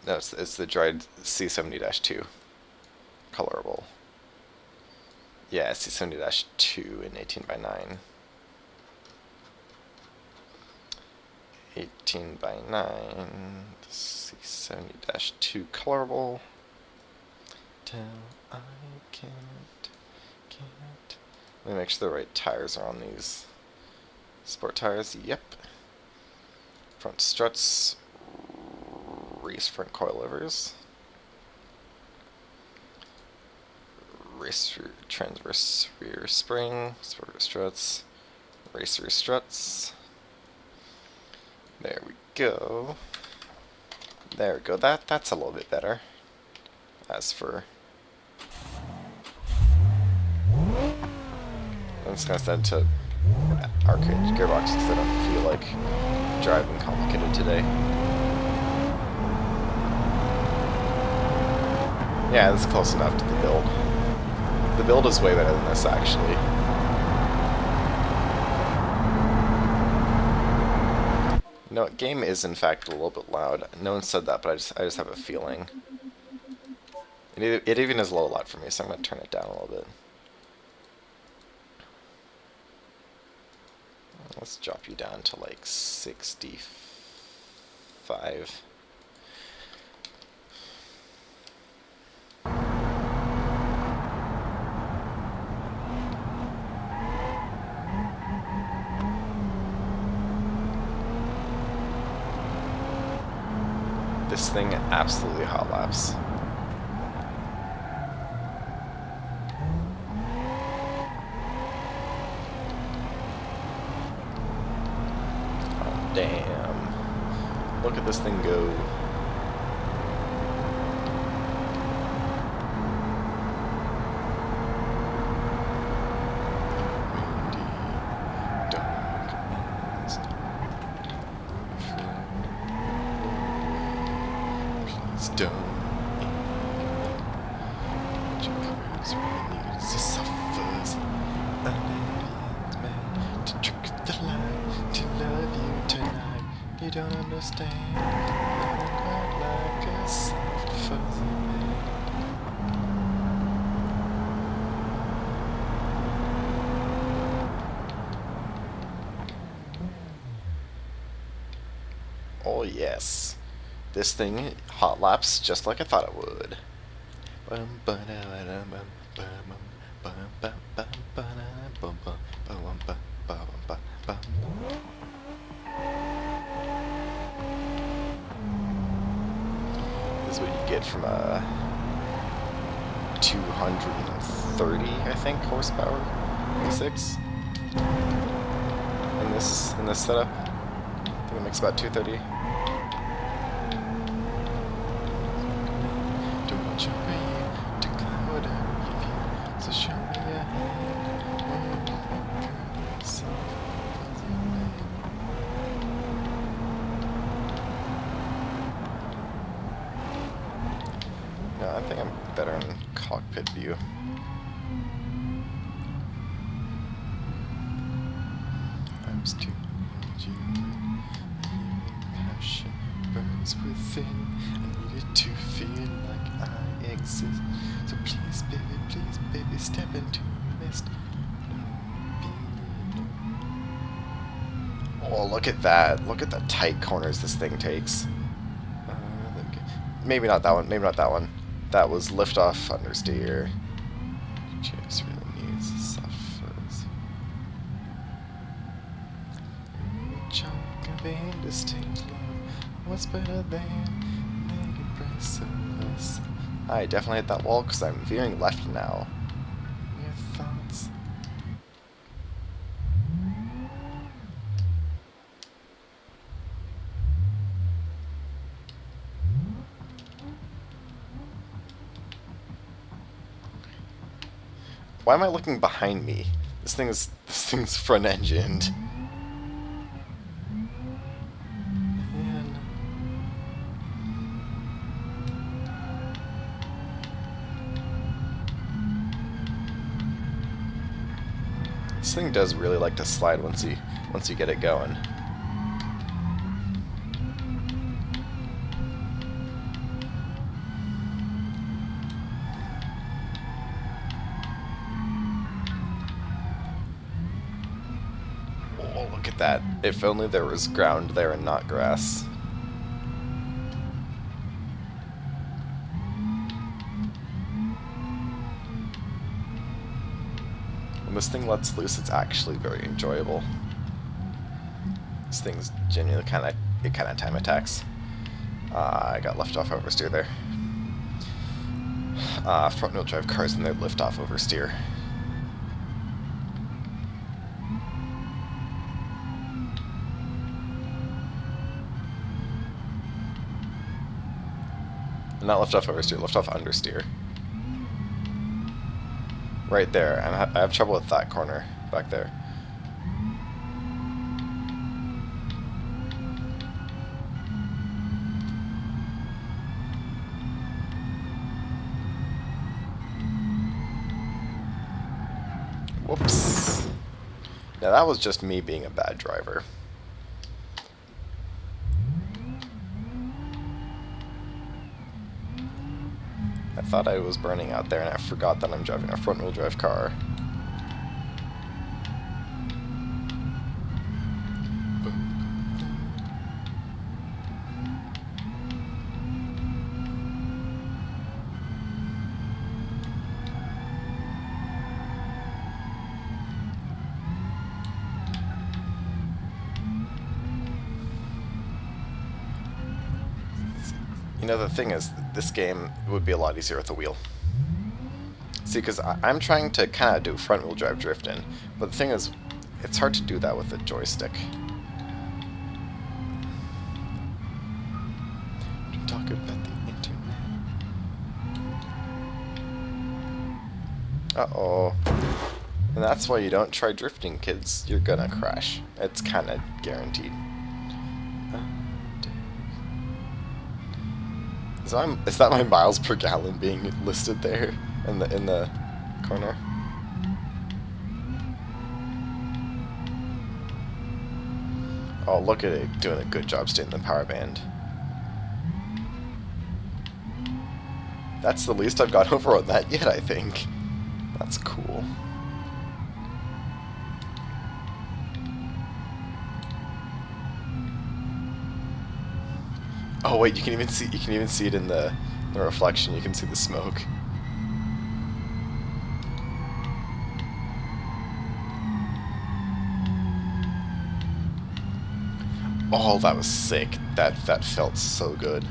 No, it's the dried C70-2. Colorable. Yeah, C70-2 and 18 by 9. 18 by 9. C70-2 colorable. Till I can't. Let me make sure the right tires are on these. Sport tires, yep. Front struts, race front coilovers, race transverse rear spring, sport struts, race rear struts. There we go. There we go. That's a little bit better. As for, I'm just gonna send to arcade gearbox because I don't feel like driving complicated today. Yeah, this is close enough to the build. The build is way better than this, actually. You know what, game is in fact a little bit loud. No one said that, but I just have a feeling. It even is a little loud for me, so I'm going to turn it down a little bit. Let's drop you down to like 65. This thing absolutely hot laps. Damn. Look at this thing go. Windy, dark, and please don't. What your covers really need is a suffers. An alien's man to trick the light, to love you tonight. You don't understand. Nothing quite like a soft fuzzy man. Oh yes, this thing hot laps just like I thought it would. This is what you get from a 230, I think, horsepower V6 in this setup. I think it makes about 230. Don't want your rain to cloud out your view, so show me your hand. No, I think I'm better in cockpit view. I'm still you. Passion burns within. I needed to feel like I exist. So please, baby, step into the mist. Oh, look at that. Look at the tight corners this thing takes. Maybe not that one. Maybe not that one. That was liftoff understeer. Just really needs suffers. Chunk of indistinct love. What's better than naked embrace of us? I definitely hit that wall because I'm veering left now. Your thoughts. Why am I looking behind me? This thing's front engined. Man. This thing does really like to slide once you get it going. Oh, look at that. If only there was ground there and not grass. When this thing lets loose, it's actually very enjoyable. This thing's genuinely kind of time attacks. I got left off oversteer there. Front wheel drive cars and their lift off oversteer. Not lift off oversteer, lift off understeer. Right there. I have trouble with that corner back there. Whoops. Now that was just me being a bad driver. I thought I was burning out there and I forgot that I'm driving a front-wheel drive car. You know, the thing is, this game would be a lot easier with a wheel. See, because I'm trying to kind of do front-wheel drive drifting, but the thing is, it's hard to do that with a joystick. Talk about the internet. Uh-oh. And that's why you don't try drifting, kids. You're gonna crash. It's kind of guaranteed. Is that my miles per gallon being listed there in the corner? Oh, look at it doing a good job staying in the power band. That's the least I've got over on that yet, I think. That's cool. Oh wait, you can even see it in the reflection. You can see the smoke. Oh, that was sick. That felt so good.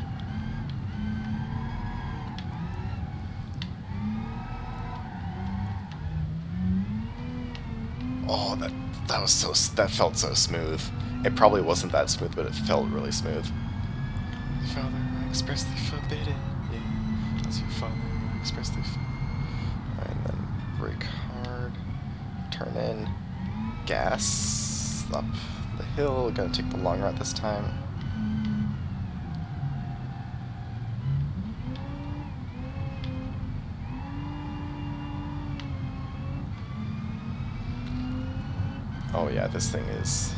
Oh, that felt so smooth. It probably wasn't that smooth, but it felt really smooth. Father, I expressly forbid it. Yeah, as your father, I expressly forbid. And then brake hard, turn in, gas up the hill. Gonna take the long route this time. Oh yeah, this thing is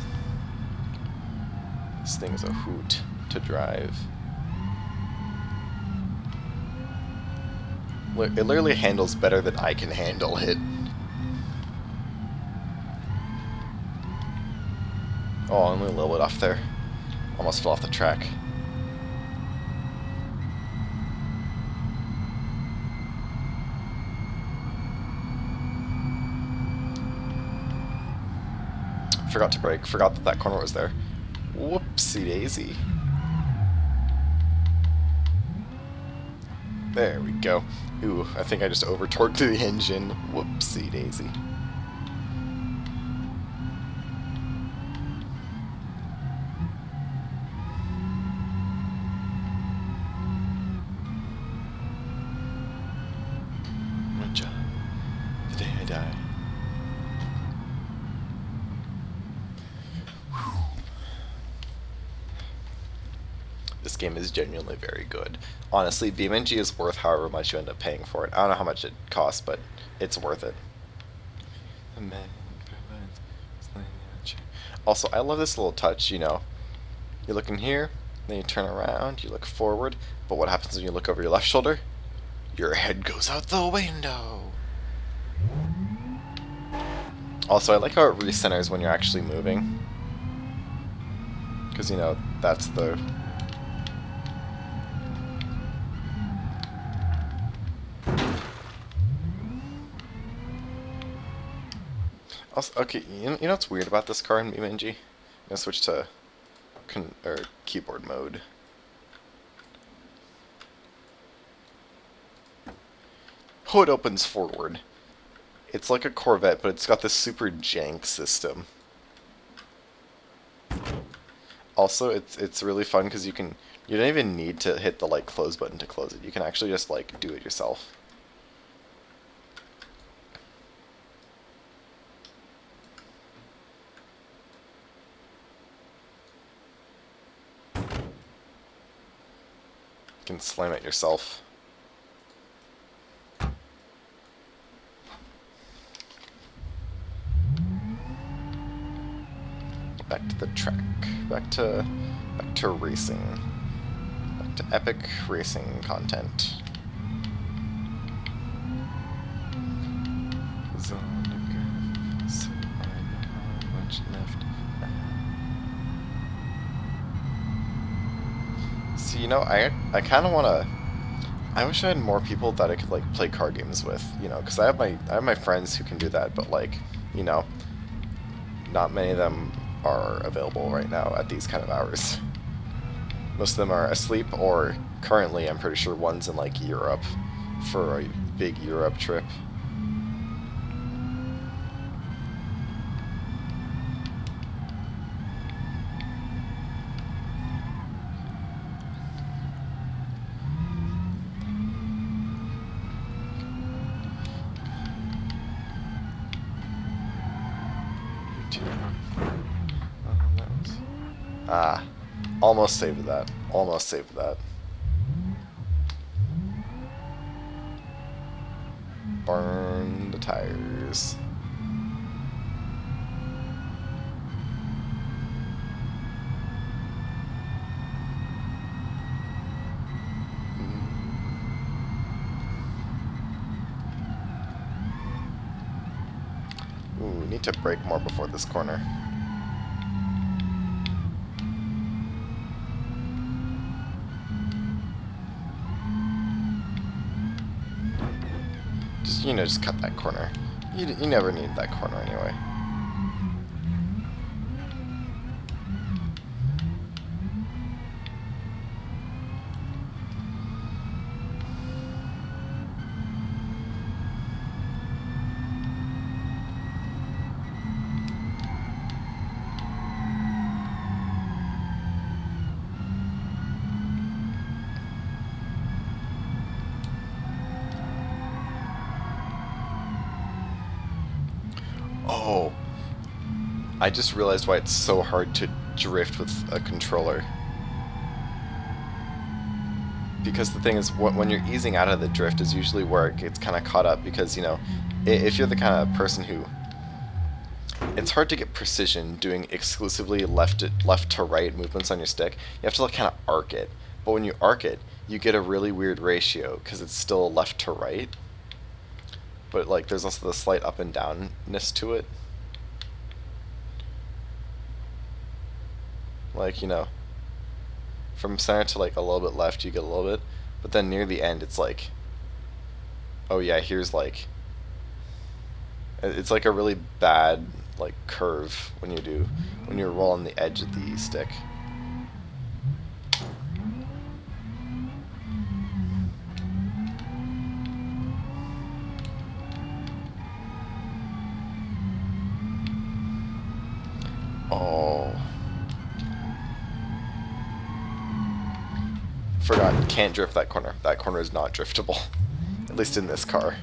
a hoot to drive. It literally handles better than I can handle it. Oh, only a little bit off there. Almost fell off the track. Forgot to brake. Forgot that corner was there. Whoopsie daisy. There we go. Ooh, I think I just over-torqued the engine. Whoopsie daisy. My job. The day I die. This game is genuinely very good. Honestly, BeamNG is worth however much you end up paying for it. I don't know how much it costs, but it's worth it. Also, I love this little touch, you know. You look in here, then you turn around, you look forward, but what happens when you look over your left shoulder? Your head goes out the window. Also, I like how it recenters when you're actually moving. Because, you know, that's the... Also, okay, you know what's weird about this car in BeamNG? I'm gonna switch to keyboard mode. Hood opens forward. It's like a Corvette, but it's got this super jank system. Also, it's really fun because you don't even need to hit the like close button to close it. You can actually just like do it yourself. You can slam it yourself. Back to the track. Back to racing. Back to epic racing content. So I know how much left. See, you know, I kind of want to. I wish I had more people that I could like play car games with, you know, because I have my friends who can do that, but like, you know, not many of them are available right now at these kind of hours. Most of them are asleep, or currently, I'm pretty sure one's in like Europe for a big Europe trip. Ah, almost saved that. Almost saved that. Burn the tires. Ooh, need to brake more before this corner. Just, you know, just cut that corner. You never need that corner anyway. Oh, I just realized why it's so hard to drift with a controller. Because the thing is, when you're easing out of the drift is usually where it gets kind of caught up, because, you know, if you're the kind of person who... It's hard to get precision doing exclusively left to right movements on your stick. You have to like kind of arc it. But when you arc it, you get a really weird ratio, because it's still left to right. But like there's also the slight up and downness to it. Like, you know, from center to like a little bit left you get a little bit, but then near the end it's like, oh yeah, here's like, it's like a really bad like curve when you roll on the edge of the stick. Oh. Forgot, can't drift that corner. That corner is not driftable. At least in this car.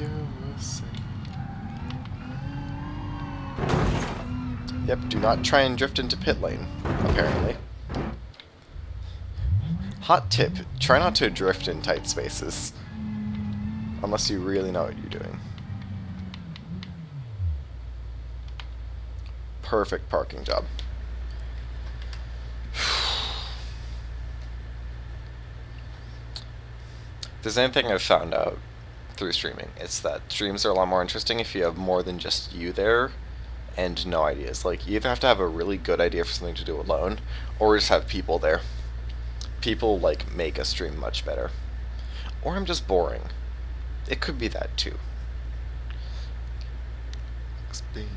you were saying. Yep, do not try and drift into pit lane, apparently. Hot tip, try not to drift in tight spaces. Unless you really know what you're doing. Perfect parking job. If there's anything I've found out through streaming, it's that streams are a lot more interesting if you have more than just you there and no ideas. Like, you either have to have a really good idea for something to do alone, or just have people there. People, like, make a stream much better. Or I'm just boring. It could be that, too. Baby,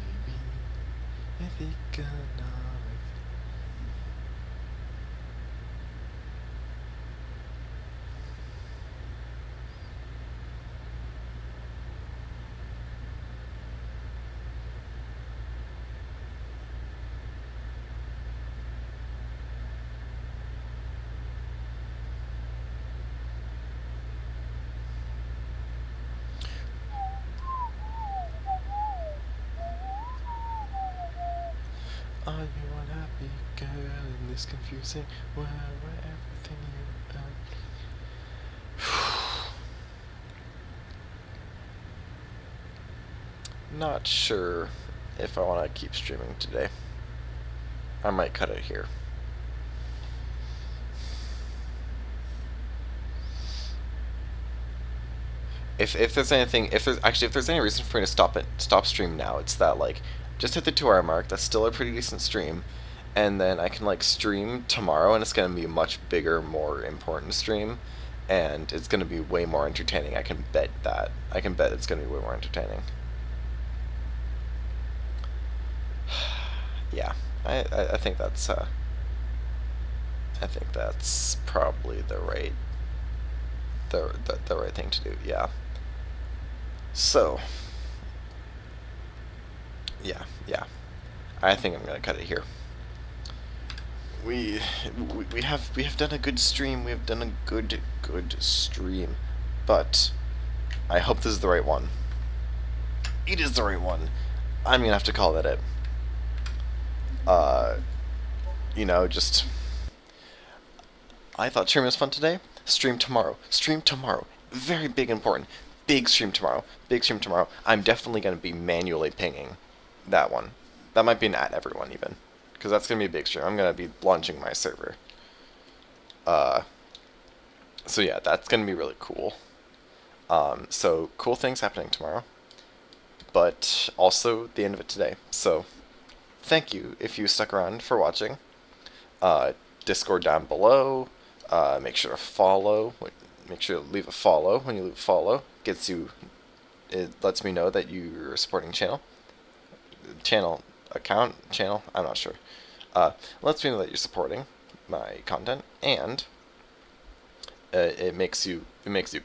are you unhappy, girl, in this confusing world where everything you own? Not sure if I want to keep streaming today. I might cut it here. If there's anything, if there's any reason for me to stop stream now, it's that, like, just hit the 2 hour mark. That's still a pretty decent stream, and then I can, like, stream tomorrow, and it's gonna be a much bigger, more important stream, and it's gonna be way more entertaining. I can bet that. I can bet it's gonna be way more entertaining. Yeah, I think that's probably the right right thing to do. Yeah. So, yeah. I think I'm gonna cut it here. We have done a good stream. We have done a good stream, but I hope this is the right one. It is the right one. I'm gonna have to call that it. You know, just, I thought stream was fun today. Stream tomorrow. Stream tomorrow. Very big, important. Big stream tomorrow. Big stream tomorrow. I'm definitely going to be manually pinging that one. That might be an at everyone, even. Because that's going to be a big stream. I'm going to be launching my server. So yeah, that's going to be really cool. So, cool things happening tomorrow. But also the end of it today. So, thank you if you stuck around for watching. Discord down below. Make sure to follow. Make sure to leave a follow. When you leave a follow, it lets me know that you're supporting channel. I'm not sure. Lets me know that you're supporting my content, and it makes you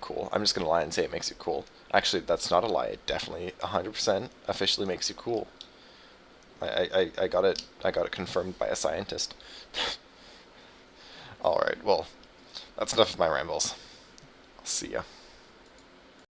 cool. I'm just gonna lie and say it makes you cool. Actually, that's not a lie. It definitely 100% officially makes you cool. I got it confirmed by a scientist. Alright, well, that's enough of my rambles. See ya.